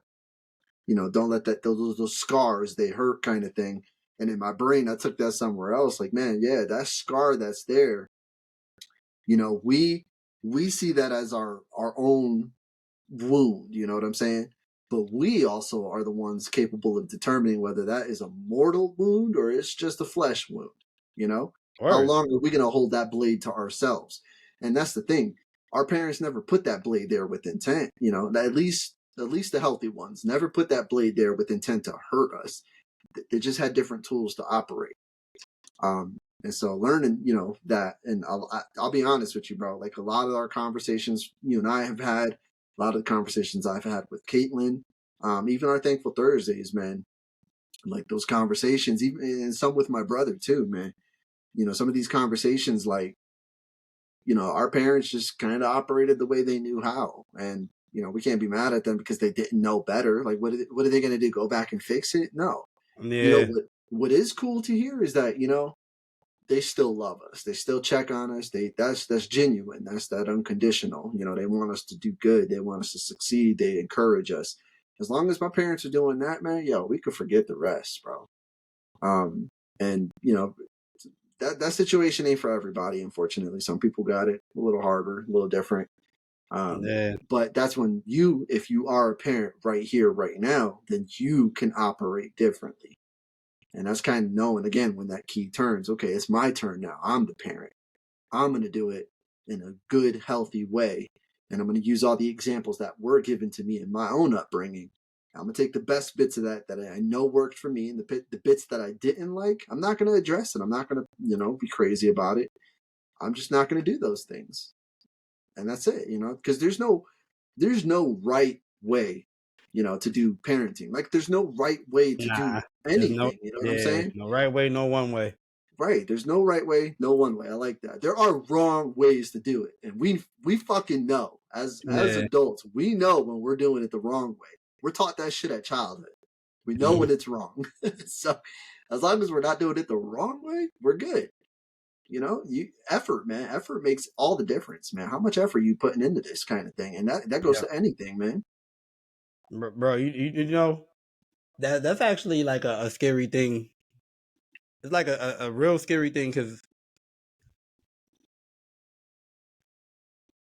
don't let that those scars they hurt kind of thing. And in my brain, I took that somewhere else. Like, man, yeah, that scar that's there, we see that as our own wound, you know what I'm saying? But we also are the ones capable of determining whether that is a mortal wound or it's just a flesh wound, you know? How Word. long are we going to hold that blade to ourselves? And that's the thing. Our parents never put that blade there with intent, at least the healthy ones never put that blade there with intent to hurt us. They just had different tools to operate. And so learning, that, and I'll be honest with you, bro. Like a lot of our conversations you and I have had, a lot of the conversations I've had with Caitlin, even our Thankful Thursdays, man. Like those conversations, even and some with my brother too, man. Some of these conversations, like, our parents just kind of operated the way they knew how, and we can't be mad at them because they didn't know better. Like, what are they going to do? Go back and fix it? No. Yeah. What is cool to hear is that they still love us. They still check on us. That's genuine. That's that unconditional. They want us to do good. They want us to succeed. They encourage us. As long as my parents are doing that, man, we could forget the rest, bro. And that situation ain't for everybody, unfortunately. Some people got it a little harder, a little different. But that's when if you are a parent right here, right now, then you can operate differently. And that's kind of knowing, again, when that key turns. Okay, it's my turn now. I'm the parent. I'm going to do it in a good, healthy way. And I'm going to use all the examples that were given to me in my own upbringing. I'm going to take the best bits of that I know worked for me, and the bits that I didn't like, I'm not going to address it. I'm not going to, be crazy about it. I'm just not going to do those things. And that's it, because there's no right way, to do parenting. Like there's no right way to do anything. You know what I'm saying? No right way, no one way. Right. There's no right way, no one way. I like that. There are wrong ways to do it. And we fucking know as adults, we know when we're doing it the wrong way. We're taught that shit at childhood. We know when it's wrong. So as long as we're not doing it the wrong way, we're good. Effort, man. Effort makes all the difference, man. How much effort you putting into this kind of thing? And that goes to anything, man. Bro, you know, that's actually like a scary thing. It's like a real scary thing, because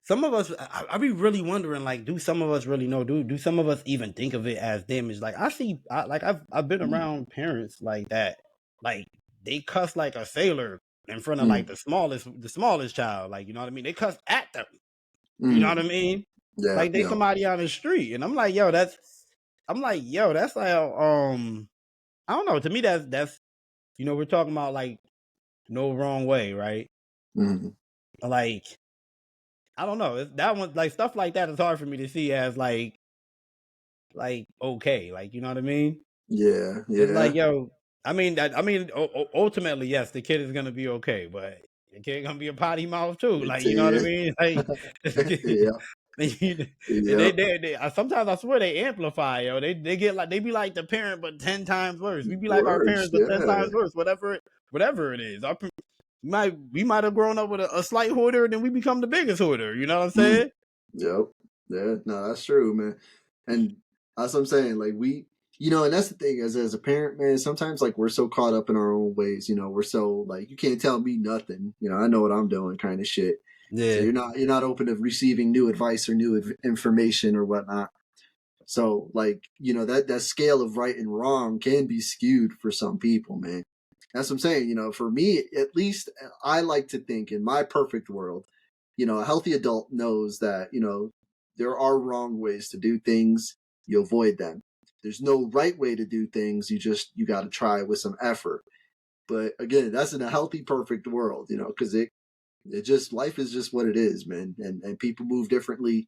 some of us, I be really wondering, like, do some of us really know? Do some of us even think of it as damage? Like, I've been around parents like that, like they cuss like a sailor in front of like the smallest child, like, you know what I mean? They cuss at them, you know what I mean? Yeah, like they somebody on the street, and I'm like, that's like, I don't know. To me, that's we're talking about like no wrong way, right? Like, I don't know. That one, like stuff like that, is hard for me to see as like okay, like, you know what I mean? Yeah. It's like, I mean, ultimately, yes, the kid is gonna be okay, but the kid gonna be a potty mouth too, like, you know what I mean? Like, and they sometimes I swear they amplify, they get like, they be like the parent but 10 times worse. We be like our parents but 10 times worse, whatever it is. We might have grown up with a slight hoarder, and then we become the biggest hoarder. You know what I'm saying? Yep. Yeah. No, that's true, man. And that's what I'm saying. Like and that's the thing, as a parent, man, sometimes like we're so caught up in our own ways, we're so like, you can't tell me nothing. I know what I'm doing kind of shit. Yeah. So you're not open to receiving new advice or new information or whatnot. So like, that scale of right and wrong can be skewed for some people, man. That's what I'm saying. For me, at least, I like to think in my perfect world, a healthy adult knows that, there are wrong ways to do things. You avoid them. There's no right way to do things. You got to try with some effort. But again, that's in a healthy, perfect world, because life is just what it is, man. And people move differently.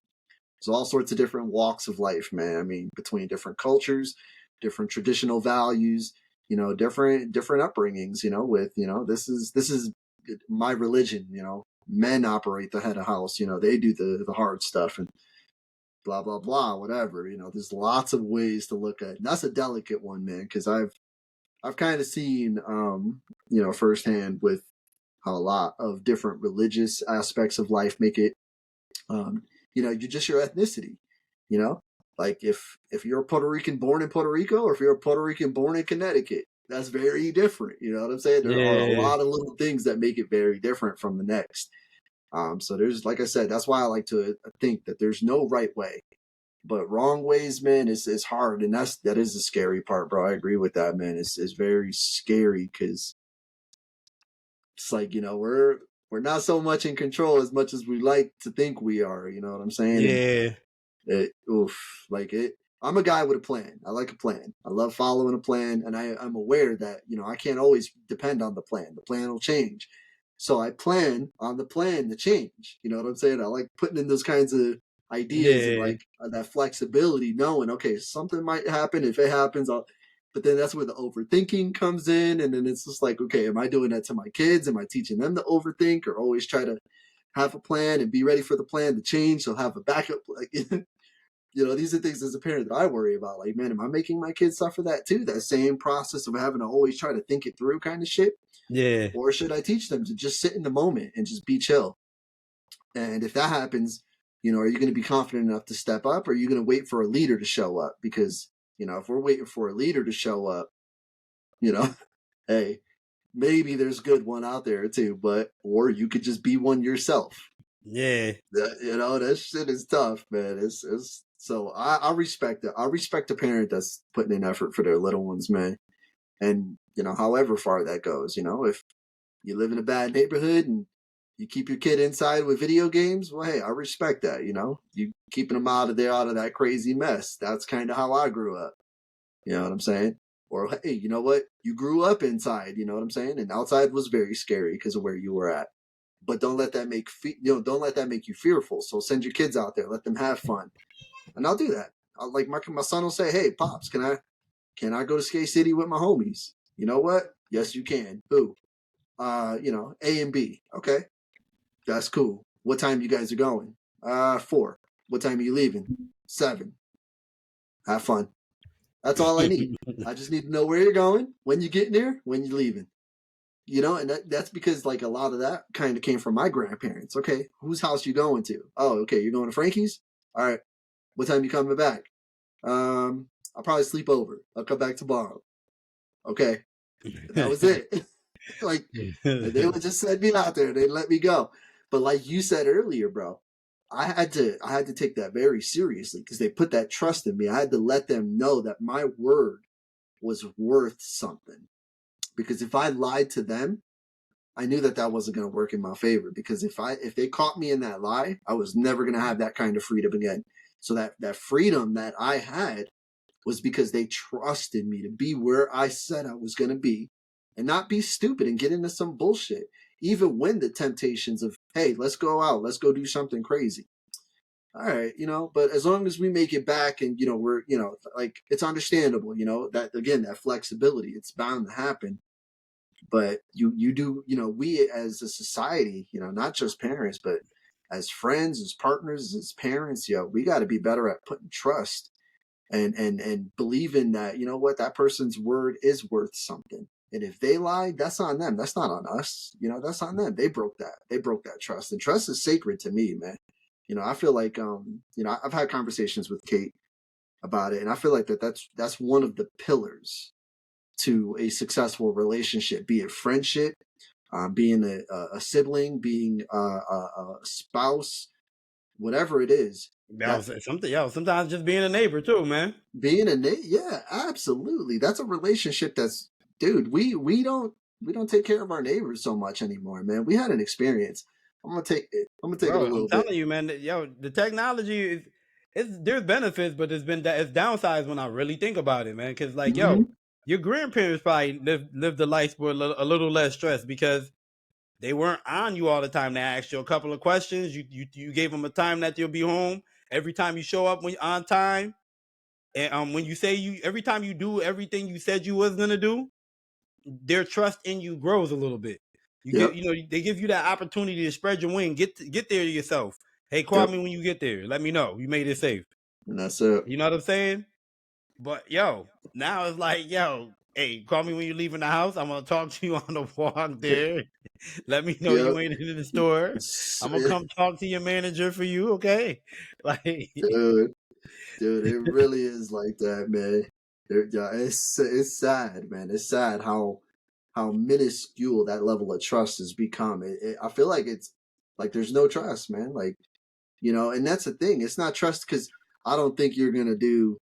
There's all sorts of different walks of life, man. I mean, between different cultures, different traditional values, different upbringings, with, this is my religion, men operate the head of house, they do the hard stuff and blah, blah, blah, whatever, there's lots of ways to look at it. And that's a delicate one, man, because I've kind of seen, firsthand with how a lot of different religious aspects of life make it, you're just your ethnicity, like if you're a Puerto Rican born in Puerto Rico, or if you're a Puerto Rican born in Connecticut, that's very different. You know what I'm saying? There are a lot of little things that make it very different from the next. So there's, like I said, that's why I like to think that there's no right way, but wrong ways, man, is hard. And that is the scary part, bro. I agree with that, man. It's very scary, because it's like, we're not so much in control as much as we like to think we are. You know what I'm saying? Yeah. And I'm a guy with a plan. I like a plan. I love following a plan, and I'm aware that I can't always depend on the plan. The plan will change, so I plan on the plan to change. You know what I'm saying? I like putting in those kinds of ideas and Yeah. like that flexibility, knowing okay, something might happen. If it happens, I'll. But then that's where the overthinking comes in, and then it's just like, okay, am I doing that to my kids? Am I teaching them to overthink or always try to have a plan and be ready for the plan to change? So have a backup. Like, these are things as a parent that I worry about. Like, man, am I making my kids suffer that too? That same process of having to always try to think it through kind of shit? Yeah. Or should I teach them to just sit in the moment and just be chill? And if that happens, are you going to be confident enough to step up, or are you going to wait for a leader to show up? Because, if we're waiting for a leader to show up, hey, maybe there's a good one out there too, or you could just be one yourself. Yeah. That shit is tough, man. It's so I respect it. I respect a parent that's putting in effort for their little ones, man. And however far that goes, if you live in a bad neighborhood and you keep your kid inside with video games, well, hey, I respect that. You keeping them out of that crazy mess. That's kind of how I grew up. You know what I'm saying? Or hey, you know what? You grew up inside. You know what I'm saying? And outside was very scary because of where you were at. But don't let that make don't let that make you fearful. So send your kids out there, let them have fun, and I'll do that. Like my son will say, "Hey, pops, can I go to Skate City with my homies?" You know what? Yes, you can. Who? A and B. Okay, that's cool. What time you guys are going? 4. What time are you leaving? 7. Have fun. That's all I need. I just need to know where you're going, when you're getting there, when you're leaving. And that's because like a lot of that kind of came from my grandparents. Okay, whose house you going to? Oh, okay, you're going to Frankie's. All right, what time you coming back? I'll probably sleep over. I'll come back tomorrow. Okay, and that was it. Like they would just send me out there. They'd let me go. But like you said earlier, bro, I had to take that very seriously because they put that trust in me. I had to let them know that my word was worth something. Because if I lied to them, I knew that wasn't going to work in my favor. Because if they caught me in that lie, I was never going to have that kind of freedom again. So that freedom that I had was because they trusted me to be where I said I was going to be and not be stupid and get into some bullshit. Even when the temptations of, hey, let's go out, let's go do something crazy. All right, but as long as we make it back and, we're, like it's understandable, that again, that flexibility, it's bound to happen. But you do, we as a society, not just parents, but as friends, as partners, as parents, we got to be better at putting trust and believing that, what, that person's word is worth something. And if they lied, that's on them. That's not on us. That's on them. They broke that. They broke that trust. And trust is sacred to me, man. I feel like, I've had conversations with Kate about it, and I feel like that's one of the pillars to a successful relationship, be it friendship, being a sibling, being a spouse, whatever it is. That Sometimes just being a neighbor too, man. Being yeah, absolutely. That's a relationship that's, dude, we don't take care of our neighbors so much anymore, man. We had an experience. I'm gonna take it a Bro, I'm little bit. telling you, man. The technology there's benefits, but it's downsides when I really think about it, man. Because like, Mm-hmm. your grandparents probably lived the life with a little less stress because they weren't on you all the time. They asked you a couple of questions. You gave them a time that you'll be home. Every time you show up when on time, and when you say every time you do everything you said you was gonna do, their trust in you grows a little bit. Yep. They give you that opportunity to spread your wing, get there yourself. Hey, call Yep. me when you get there. Let me know you made it safe. And that's it. You know what I'm saying? But now it's like, hey, call me when you're leaving the house. I'm gonna talk to you on the walk there. Let me know you Yep. ain't in the store. I'm gonna come talk to your manager for you, okay? Like, Dude, it really is like that, man. Yeah, it's sad, man. It's sad how minuscule that level of trust has become. I feel like it's like there's no trust, man. Like, and that's the thing. It's not trust because I don't think you're gonna do,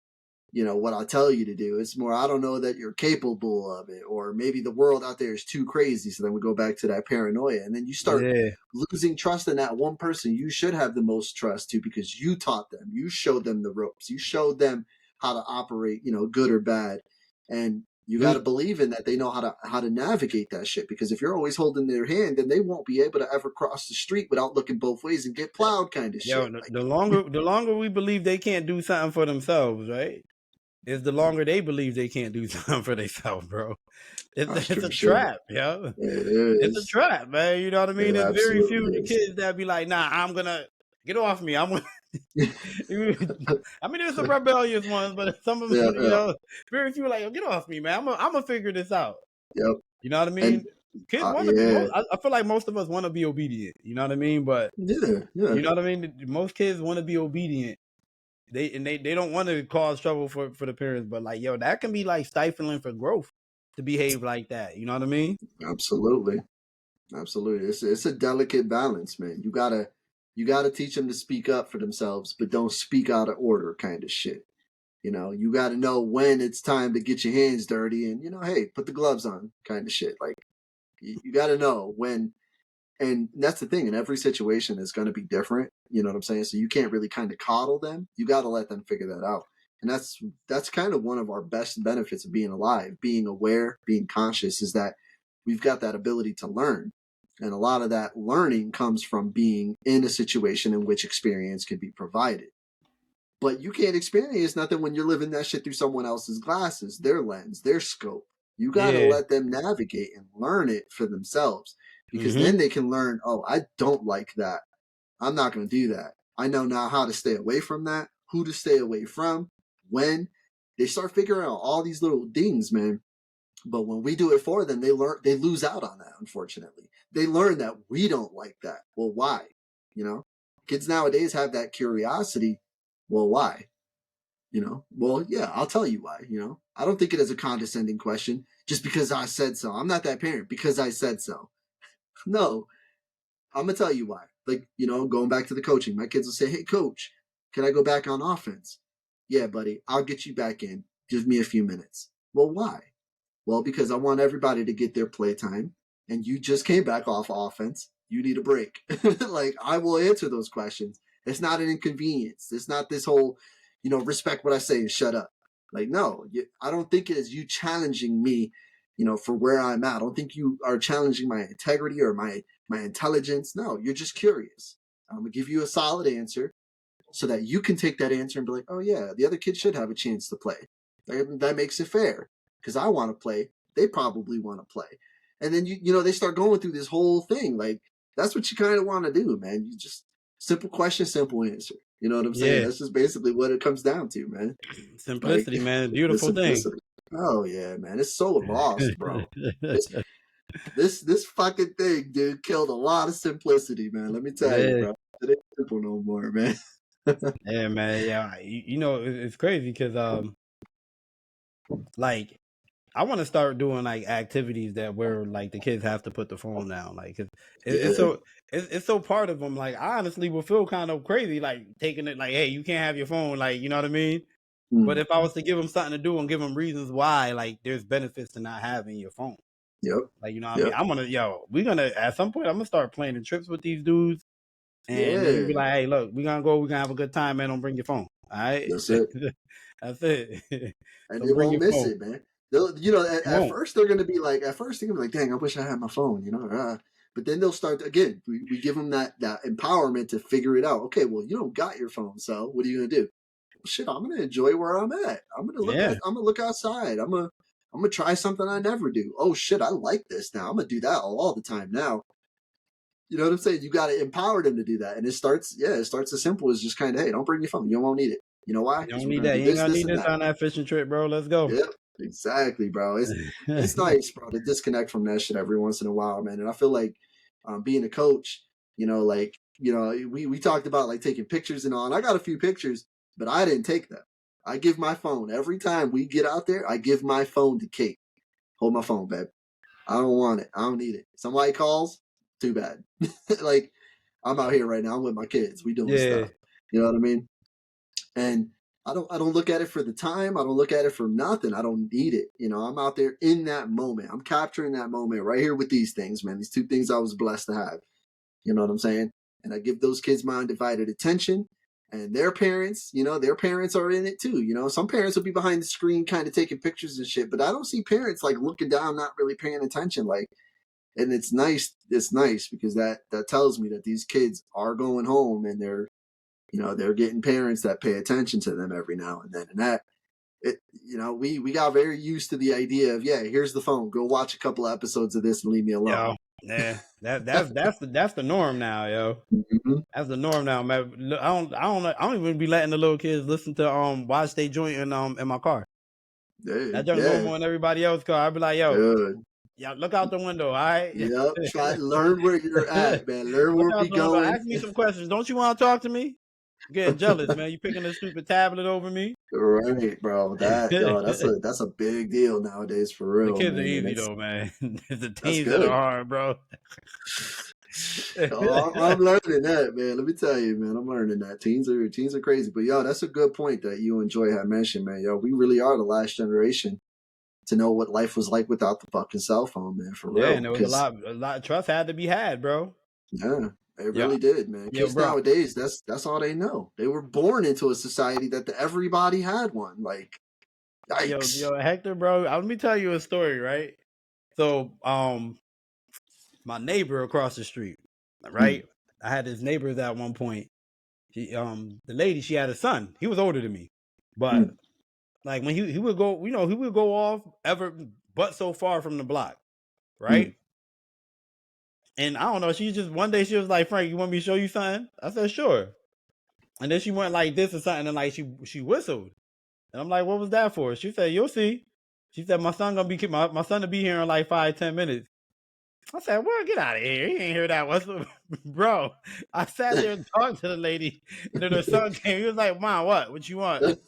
what I tell you to do. It's more, I don't know that you're capable of it, or maybe the world out there is too crazy. So then we go back to that paranoia, and then you start yeah, losing trust in that one person you should have the most trust to because you taught them, you showed them the ropes, you showed them how to operate, good or bad. And you got to believe in that they know how to navigate that shit, because if you're always holding their hand, then they won't be able to ever cross the street without looking both ways and get plowed, kind of Yo, shit. the longer we believe they can't do something for themselves, right? Is the longer they believe they can't do something for themselves, bro. It's a Sure. trap, yo. It It's a is. trap, man. You know what I mean? It There's very few absolutely is. kids that be like, nah, I'm gonna get off me. I'm gonna I mean, there's some rebellious ones, but some of them, Yeah. very few like, get off me, man. I'm gonna figure this out. Yep. You know what I mean? And Kids want to be. yeah. I feel like most of us want to be obedient. You know what I mean? But Yeah. you know what I mean? Most kids want to be obedient. They don't want to cause trouble for the parents. But like, yo, that can be like stifling for growth to behave like that. You know what I mean? Absolutely. It's a delicate balance, man. You gotta teach them to speak up for themselves, but don't speak out of order, kind of shit. You got to know when it's time to get your hands dirty, and hey, put the gloves on, kind of shit. Like you got to know when. And that's the thing. In every situation is going to be different. You know what I'm saying? So you can't really kind of coddle them. You got to let them figure that out. And that's kind of one of our best benefits of being alive, being aware, being conscious, is that we've got that ability to learn. And a lot of that learning comes from being in a situation in which experience can be provided. But you can't experience nothing when you're living that shit through someone else's glasses, their lens, their scope. You got to Yeah. let them navigate and learn it for themselves, because Mm-hmm. then they can learn, oh, I don't like that. I'm not going to do that. I know now how to stay away from that, who to stay away from, when. They start figuring out all these little things, man. But when we do it for them, they lose out on that, unfortunately. They learn that we don't like that. Well, why? Kids nowadays have that curiosity. Well, why? Well, yeah, I'll tell you why. I don't think it as a condescending question, just because I said so. I'm not that parent because I said so. No, I'm gonna tell you why. Like, going back to the coaching, my kids will say, "Hey, coach, can I go back on offense?" Yeah, buddy, I'll get you back in. Give me a few minutes. Well, why? Well, because I want everybody to get their play time, and you just came back off offense. You need a break. Like, I will answer those questions. It's not an inconvenience. It's not this whole, respect what I say and shut up. Like, no, I don't think it is you challenging me, for where I'm at. I don't think you are challenging my integrity or my intelligence. No, you're just curious. I'm gonna give you a solid answer so that you can take that answer and be like, oh yeah, the other kid should have a chance to play. That makes it fair, because I want to play. They probably want to play. And then they start going through this whole thing. Like, that's what you kind of want to do, man. You just simple question, simple answer. You know what I'm saying? Yeah. That's just basically what it comes down to, man. Like, Simplicity, man. the Beautiful thing. simplicity. Oh yeah, man. It's so lost, bro. It's, this fucking thing, dude, killed a lot of simplicity, man. Let me tell you, Yeah. bro. It ain't simple no more, man. Yeah, man. Yeah. It's crazy because like I want to start doing like activities that where like the kids have to put the phone down, like 'cause it's Yeah. so it's so part of them. Like I honestly would feel kind of crazy, like taking it like, hey, you can't have your phone, like you know what I mean. But Mm. if I was to give them something to do and give them reasons why, like there's benefits to not having your phone, Yep. like you know what I mean. Yep. We're gonna at some point I'm gonna start planning trips with these dudes, and we're gonna be Yeah. like, hey, look, we're gonna have a good time, man. Don't bring your phone, all right? That's it. That's it. And Don't they bring won't your miss phone. it, man. You At won't. first they're gonna be like, dang, I wish I had my phone, But then they'll start again. We give them that empowerment to figure it out. Okay, well, you don't got your phone, so what are you gonna do? Well, shit, I'm gonna enjoy where I'm at. Yeah. I'm gonna look outside. I'm gonna try something I never do. Oh shit, I like this now. I'm gonna do that all the time now. You know what I'm saying? You got to empower them to do that. And it starts as simple as just kind of, hey, don't bring your phone. You won't need it. You know why? You Because don't we're need going that. to You do ain't this, gonna this, need and this that. on that fishing trip, bro. Let's go. Yep, exactly, bro. It's nice, bro, to disconnect from that shit every once in a while, man. And I feel like being a coach, we talked about like taking pictures and all. And I got a few pictures, but I didn't take them. I give my phone every time we get out there. I give my phone to Kate. Hold my phone, babe. I don't want it. I don't need it. Somebody calls, too bad. Like, I'm out here right now. I'm with my kids. We doing Yeah. stuff. You know what I mean? And I don't look at it for the time. I don't look at it for nothing. I don't need it. I'm out there in that moment. I'm capturing that moment right here with these things, man. These two things I was blessed to have. You know what I'm saying? And I give those kids my undivided attention. And their parents, their parents are in it too. Some parents will be behind the screen kind of taking pictures and shit, but I don't see parents like looking down, not really paying attention. Like, and it's nice. It's nice because that tells me that these kids are going home and they're getting parents that pay attention to them every now and then. And that, we got very used to the idea of, yeah, here's the phone, go watch a couple episodes of this and leave me alone. Yeah, that's the norm now, yo. Mm-hmm. That's the norm now, man. I don't even be letting the little kids listen to watch they joint in my car. That junk go more than everybody else's car. I'd be like, yo, yeah, look out the window, all right? Yep. Try to learn where you're at, man. Learn where we going. Ask me some questions. Don't you want to talk to me? I'm getting jealous, man. You picking a stupid tablet over me? Right, bro. That's a big deal nowadays, for real. The kids man. are easy though, man. The teens that are hard, bro. I'm learning that, man. Let me tell you, man. I'm learning that. Teens are crazy. But yo, that's a good point that you and Joy had mentioned, man. Yo, we really are the last generation to know what life was like without the fucking cell phone, man. For real. Yeah, and there was a lot of trust had to be had, bro. Yeah. It really did, man. Kids nowadays, that's all they know. They were born into a society that everybody had one. Like, yikes. Yo, Hector, bro. Let me tell you a story, right? So, my neighbor across the street, right? I had this neighbor at one point. She, the lady, she had a son. He was older than me, but like when he would go, he would go off but so far from the block, right? And I don't know, one day she was like, Frank, you want me to show you something? I said, sure. And then she went like this or something, and like she whistled. And I'm like, what was that for? She said, you'll see. She said, my son to be here in like 5-10 minutes. I said, well, get out of here. He ain't hear that whistle. Bro, I sat there and talked to the lady, and then her son came. He was like, Mom, what you want?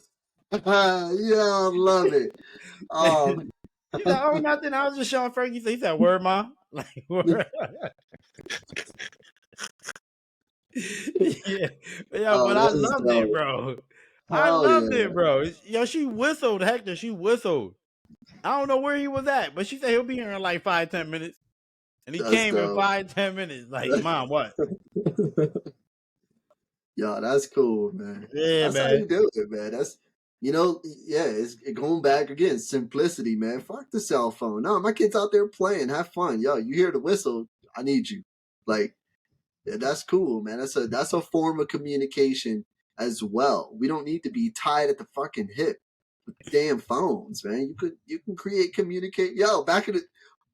Yeah, I love it. He's like, oh, nothing. I was just showing Frankie. He said, word, Mom? Like, word. Yeah, but I loved it, bro. I loved it, bro. Yo, she whistled, Hector. She whistled. I don't know where he was at, but she said he'll be here in like 5-10 minutes. And he came in 5-10 minutes. Like, Mom, what? Yo, that's cool, man. Yeah, that's how you do it, man. That's, it's going back again. Simplicity, man. Fuck the cell phone. No, my kid's out there playing. Have fun. Yo, you hear the whistle. I need you. Like, yeah, that's cool, man. That's a form of communication as well. We don't need to be tied at the fucking hip with damn phones, man. You can communicate. Yo,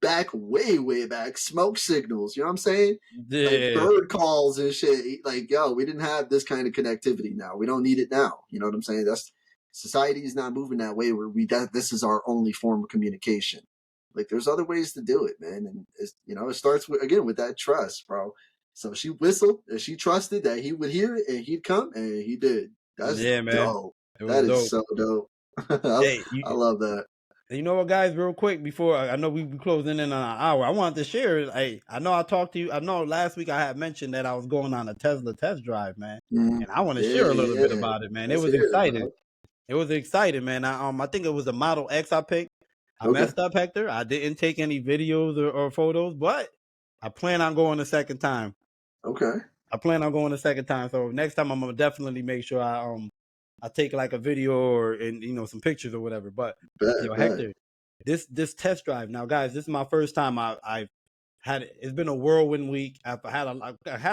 way back, smoke signals. You know what I'm saying? Yeah. Like bird calls and shit. Like, yo, we didn't have this kind of connectivity now. We don't need it now. You know what I'm saying? Society is not moving that way where this is our only form of communication. Like, there's other ways to do it, man. And it starts with that trust, bro. So she whistled and she trusted that he would hear it and he'd come, and he did. That's dope. That is so dope. I love that. You know what, guys, real quick, before I know we closing in on an hour, I wanted to share. I know I talked to you. I know last week I had mentioned that I was going on a Tesla test drive, man. And I want to share a little bit about it, man. It was exciting. It was exciting, man. I think it was a Model X I picked. I messed up, Hector. I didn't take any videos or photos, but I plan on going a second time. Okay. I plan on going a second time. So next time I'm gonna definitely make sure I take like a video or some pictures or whatever. But Hector, this test drive now, guys, this is my first time I've had it. It's been a whirlwind week. I had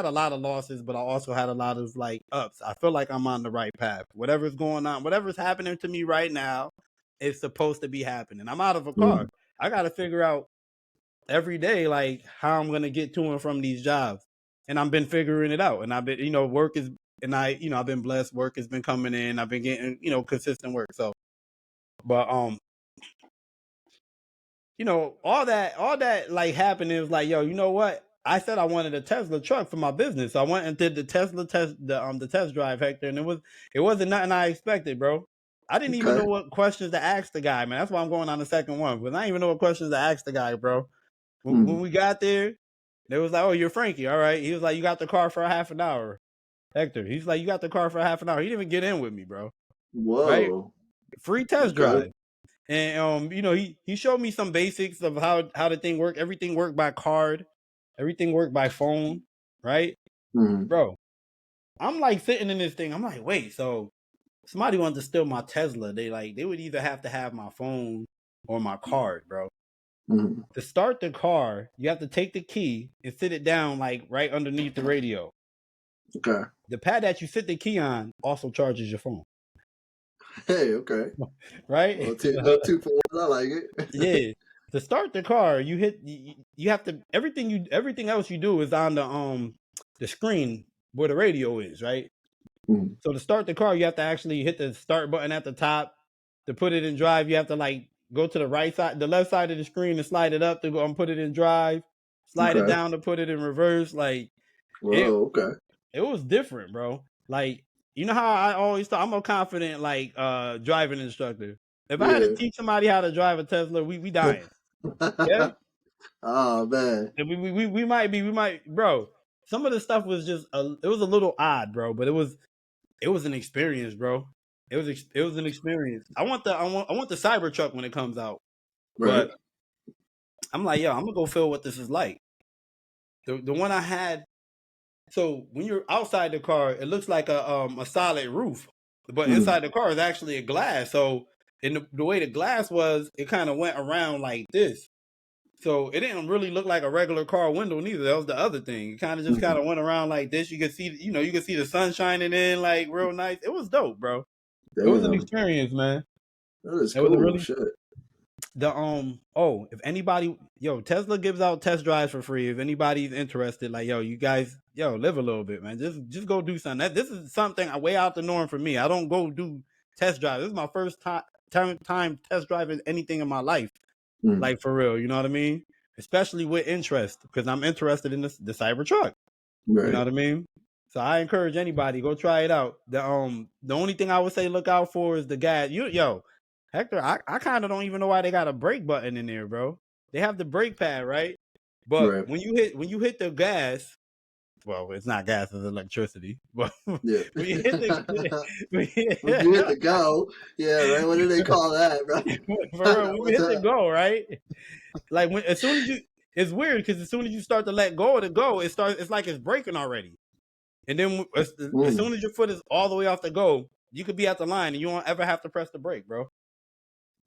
a lot of losses, but I also had a lot of like ups. I feel like I'm on the right path. Whatever's going on, whatever's happening to me right now, it's supposed to be happening. I'm out of a car. I got to figure out every day like how I'm gonna get to and from these jobs. And I've been figuring it out. And I've been, work is, and I've been blessed. Work has been coming in. I've been getting, consistent work. So, but, all that like happened. It was like, yo, you know what? I said I wanted a Tesla truck for my business. So I went and did the Tesla the test drive, Hector. And it wasn't nothing I expected, bro. I didn't even know what questions to ask the guy, man. That's why I'm going on the second one. Because I didn't even know what questions to ask the guy, bro. When we got there, they was like, oh, you're Frankie. All right. He was like, you got the car for a half an hour. Hector. He's like, you got the car for a half an hour. He didn't even get in with me, bro. Whoa. Right? Free test drive. And, he showed me some basics of how the thing worked. Everything worked by card. Everything worked by phone. Right? Bro, I'm like sitting in this thing. I'm like, wait, so somebody wanted to steal my Tesla. They would either have to have my phone or my card, bro. Mm-hmm. To start the car, you have to take the key and sit it down like right underneath the radio. Okay. The pad that you sit the key on also charges your phone. Hey, okay. Right? Little two for one. I like it. Yeah. To start the car, you have to everything else you do is on the screen where the radio is, right? Mm-hmm. So to start the car, you have to actually hit the start button at the top. To put it in drive, you have to like go to the right side, the left side of the screen to slide it up to go and put it in drive. Slide it down to put it in reverse. Like Okay. It was different, bro. Like, you know how I always thought I'm a confident like driving instructor. If I had to teach somebody how to drive a Tesla, we dying. Yeah. Oh man. And we might, bro. Some of the stuff was just it was a little odd, bro, but it was an experience, bro. It was an experience. I want the Cybertruck when it comes out. Right. But I'm like, yo, I'm gonna go feel what this is like. The one I had. So when you're outside the car, it looks like a solid roof, but inside the car is actually a glass. So in the way the glass was, it kind of went around like this. So it didn't really look like a regular car window neither. That was the other thing. It kind of just kind of went around like this. You could see, you could see the sun shining in like real nice. It was dope, bro. Damn. It was an experience, man. That is cool. Shit. If anybody, Tesla gives out test drives for free. If anybody's interested, like, you guys, live a little bit, man. Just go do something. This is something way out the norm for me. I don't go do test drives. This is my first time test driving anything in my life. Like for real, you know what I mean? Especially with interest, because I'm interested in the Cybertruck. Right. You know what I mean? So I encourage anybody, go try it out. The only thing I would say look out for is the gas. Hector, I kind of don't even know why they got a brake button in there, bro. They have the brake pad, right? But when you hit the gas, well, it's not gas, it's electricity. But when you hit the go, yeah, right. What do they call that, bro? For real, when you hit the go, right? Like as soon as it's weird because as soon as you start to let go of the go, it's like it's braking already. And then as soon as your foot is all the way off the go, you could be at the line and you won't ever have to press the brake, bro.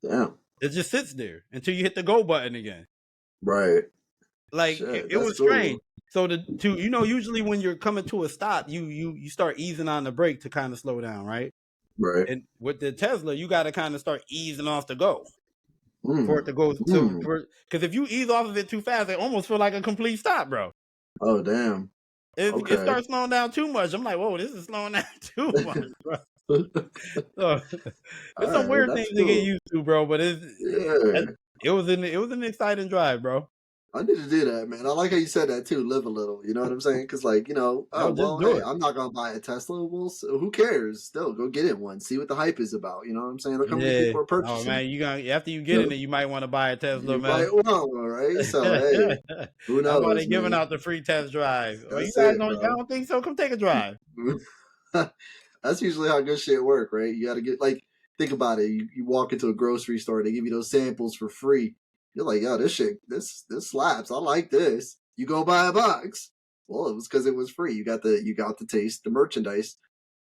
Damn. It just sits there until you hit the go button again. Right. Like it was strange. So usually when you're coming to a stop, you start easing on the brake to kind of slow down, right? Right. And with the Tesla, you got to kind of start easing off the go for it to go. Because if you ease off of it too fast, it almost feel like a complete stop, bro. Oh damn. It starts slowing down too much. I'm like, whoa, this is slowing down too much, bro. So, there's some weird things to get used to, bro. But it was an exciting drive, bro. I need to do that, man. I like how you said that too. Live a little, you know what I'm saying? Because like, I'm not gonna buy a Tesla. Well, so who cares? Still, go get in one. See what the hype is about. You know what I'm saying? Look how many people are purchasing. Oh man, after you get in it, you might want to buy a Tesla, man. Right, well, right? So hey, who knows? How about they giving out the free test drive? You guys don't think so? Come take a drive. That's usually how good shit work, right? You got to get think about it. You walk into a grocery store, they give you those samples for free. You're like, yo, this shit, this slaps. I like this. You go buy a box. Well, it was because it was free. You got to taste the merchandise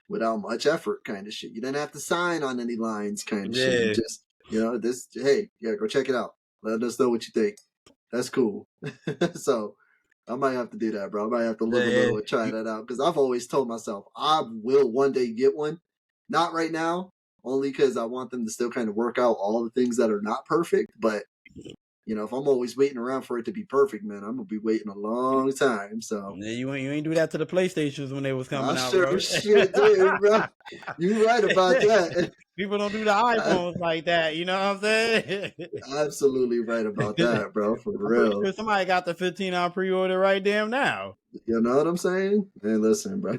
without much effort, kind of shit. You didn't have to sign on any lines, kind of shit. You just, go check it out. Let us know what you think. That's cool. So I might have to do that, bro. I might have to live a little and try that out because I've always told myself I will one day get one. Not right now, only because I want them to still kind of work out all the things that are not perfect, but if I'm always waiting around for it to be perfect, man, I'm gonna be waiting a long time. So you ain't do that to the PlayStations when they was coming out, bro. Shit did, bro. You right about that. People don't do the iPhones like that. You know what I'm saying? Absolutely right about that, bro. For real. Sure somebody got the 15-hour pre-order right damn now. You know what I'm saying? Man, listen, bro.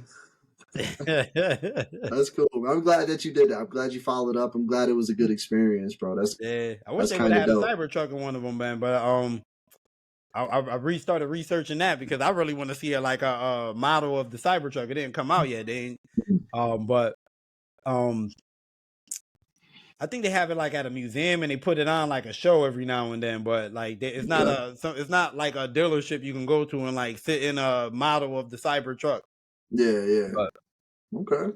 That's cool. I'm glad that you did that. I'm glad you followed up. I'm glad it was a good experience, bro. I wish they would have had a Cybertruck in one of them, man. But I restarted researching that because I really want to see a model of the Cybertruck. It didn't come out yet. They ain't, I think they have it at a museum and they put it on a show every now and then. But it's not it's not like a dealership you can go to and sit in a model of the Cybertruck. Yeah. Okay.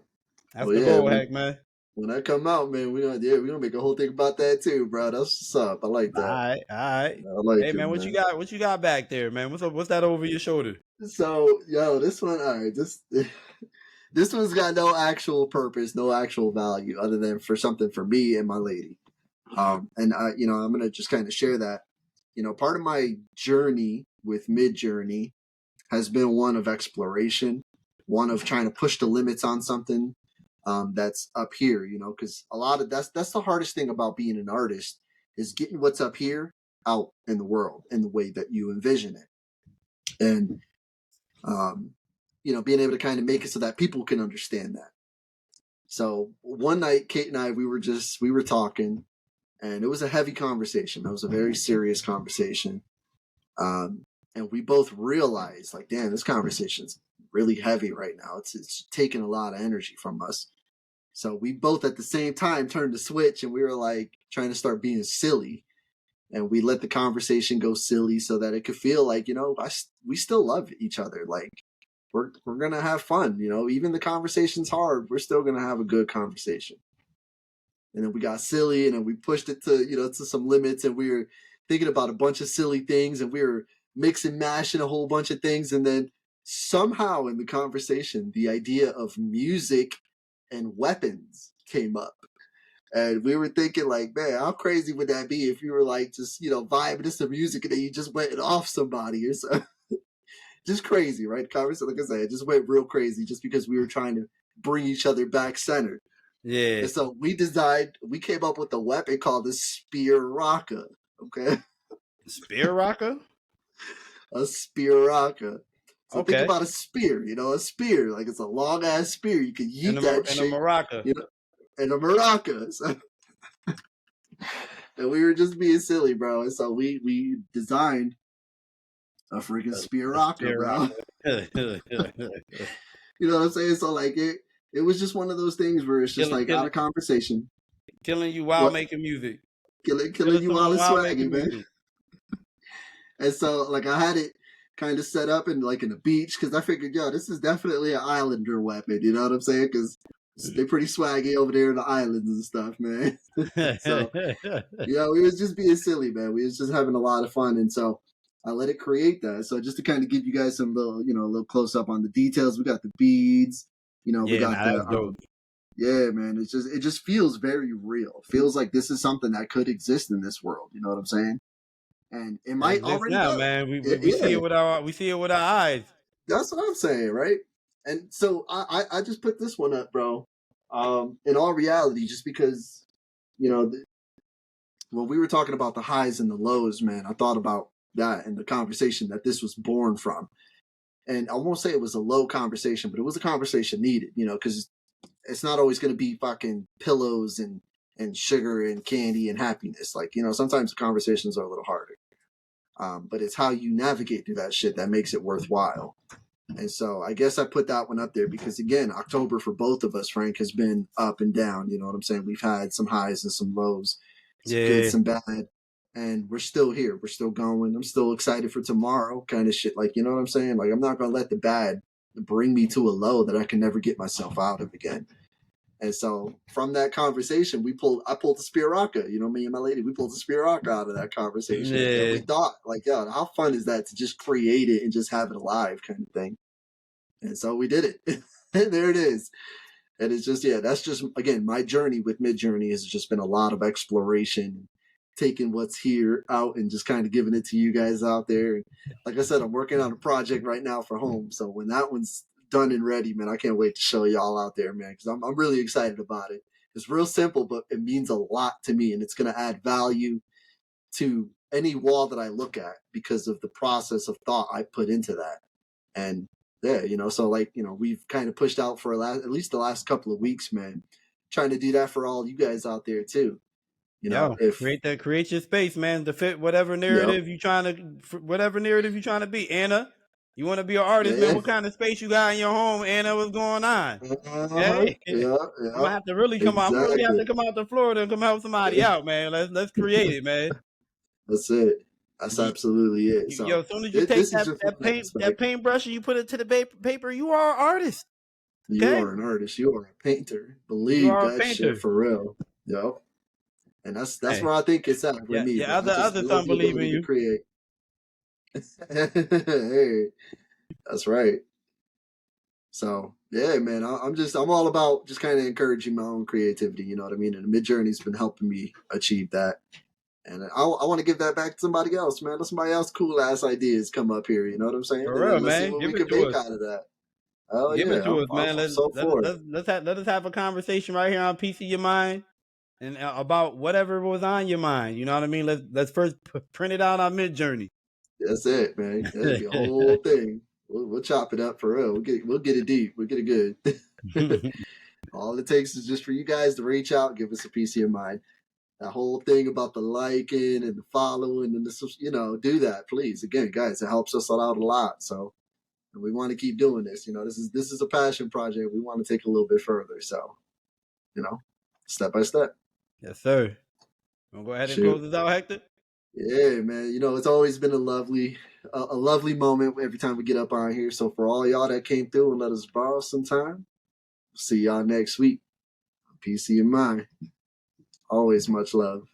That's Well, the yeah. goal, Heck, man. When I come out, man, we gonna make a whole thing about that too, bro. That's what's up. I like All that. right, all right. I like Hey, it, man, what you man. got? What you got back there, man? What's that over your shoulder? So, yo, this one, all right, this one's got no actual purpose, no actual value, other than for something for me and my lady. And I, I'm gonna just kind of share that. Part of my journey with Midjourney has been one of exploration, one of trying to push the limits on something that's up here. Because a lot of that's the hardest thing about being an artist is getting what's up here out in the world in the way that you envision it, and um, being able to kind of make it so that people can understand that. So one night, Kate and I, we were talking, and it was a heavy conversation. It was a very serious conversation. And we both realized, like, damn, this conversation's really heavy right now. It's taking a lot of energy from us. So we both at the same time turned the switch, and we were like trying to start being silly. And we let the conversation go silly so that it could feel like, we still love each other. Like, we're gonna have fun, even the conversation's hard, we're still gonna have a good conversation. And then we got silly, and then we pushed it to some limits, and we were thinking about a bunch of silly things, and we were mixing mashing a whole bunch of things, and then somehow in the conversation the idea of music and weapons came up. And we were thinking, like, man, how crazy would that be if you were like just vibing to some music and then you just went off somebody or something. Just crazy, right? Conversation, like I said, it just went real crazy just because we were trying to bring each other back centered. Yeah. And so we came up with a weapon called the spear rocker. Okay. Spear rocker? A spear rocker. So think Okay. about a spear, a spear. Like, it's a long ass spear. You can yeet that shit. And a maraca. And a maraca. So, and we were just being silly, bro. And so we designed a freaking spear rocker, bro. You know what I'm saying? So, like, it was just one of those things where it's just out of conversation. Killing you while making music. Killing you while it's swaggy, man. And so, like, I had it kind of set up in the beach because I figured, yo, this is definitely an islander weapon. You know what I'm saying? Because they're pretty swaggy over there in the islands and stuff, man. So, we was just being silly, man. We was just having a lot of fun, and so I let it create that. So just to kind of give you guys some little close up on the details, we got the beads. We got the yeah, man. It just feels very real. It feels like this is something that could exist in this world. You know what I'm saying? And it might already now, does. man. We see it with our eyes. That's what I'm saying, right? And so I just put this one up, bro. In all reality, just because when we were talking about the highs and the lows, man, I thought about that and the conversation that this was born from. And I won't say it was a low conversation, but it was a conversation needed, because it's not always going to be fucking pillows and sugar and candy and happiness. Like, sometimes the conversations are a little harder. But it's how you navigate through that shit that makes it worthwhile. And so I guess I put that one up there because, again, October for both of us, Frank, has been up and down. You know what I'm saying? We've had some highs and some lows, some good, some bad. And we're still here. We're still going. I'm still excited for tomorrow kind of shit. Like, you know what I'm saying? Like, I'm not going to let the bad bring me to a low that I can never get myself out of again. And so from that conversation, I pulled the spear rocker, me and my lady, we pulled the spear rocker out of that conversation. Yeah. And we thought, like, yo, how fun is that to just create it and just have it alive kind of thing. And so we did it. And there it is. And it's just, that's just, again, my journey with Midjourney has just been a lot of exploration, taking what's here out and just kind of giving it to you guys out there. And like I said, I'm working on a project right now for home. So when that one's done and ready, man, I can't wait to show y'all out there, man, because I'm really excited about it. It's real simple, but it means a lot to me, and it's going to add value to any wall that I look at because of the process of thought I put into that. And so we've kind of pushed out for at least the last couple of weeks, man, trying to do that for all you guys out there too. Create your space, man, to fit whatever narrative you're trying to be. Anna, you want to be an artist, man? What kind of space you got in your home, Anna? What's going on? Okay? I'm gonna have to really come out. I'm really have to come out to Florida and come help somebody out, man. Let's create it, man. That's it. That's absolutely it. So, as soon as you take that paintbrush and you put it to the paper, you are an artist. You Okay, are an artist. You are a painter. you Believe are a that shit painter. for real. Yo. And that's Hey, where I think it's at with yeah, me, yeah. bro. I Other love some the believe in ability to you. create. Hey, that's right. So yeah, man, I'm all about just kind of encouraging my own creativity. You know what I mean? And Midjourney's been helping me achieve that. And I want to give that back to somebody else, man. Let somebody else cool ass ideas come up here. You know what I'm saying? For And real, then let's see man. what we Give it can to make us. out of that. Oh Give it yeah, to us, I'm man. so for it. Let us have a conversation right here on PC Your Mind and about whatever was on your mind. You know what I mean? Let's first print it out on Midjourney. That's it, man. That'll be a whole thing. We'll chop it up for real. We'll get it deep. We'll get it good. All it takes is just for you guys to reach out, give us a piece of your mind. That whole thing about the liking and the following and this, do that, please. Again, guys, it helps us out a lot. So, and we want to keep doing this. This is a passion project. We want to take a little bit further. So, step by step. Yes, sir. Wanna go ahead and Shoot. close this out, Hector? Yeah, man. It's always been a lovely moment every time we get up on here. So for all y'all that came through and let us borrow some time, see y'all next week. Peace in your mind. Always much love.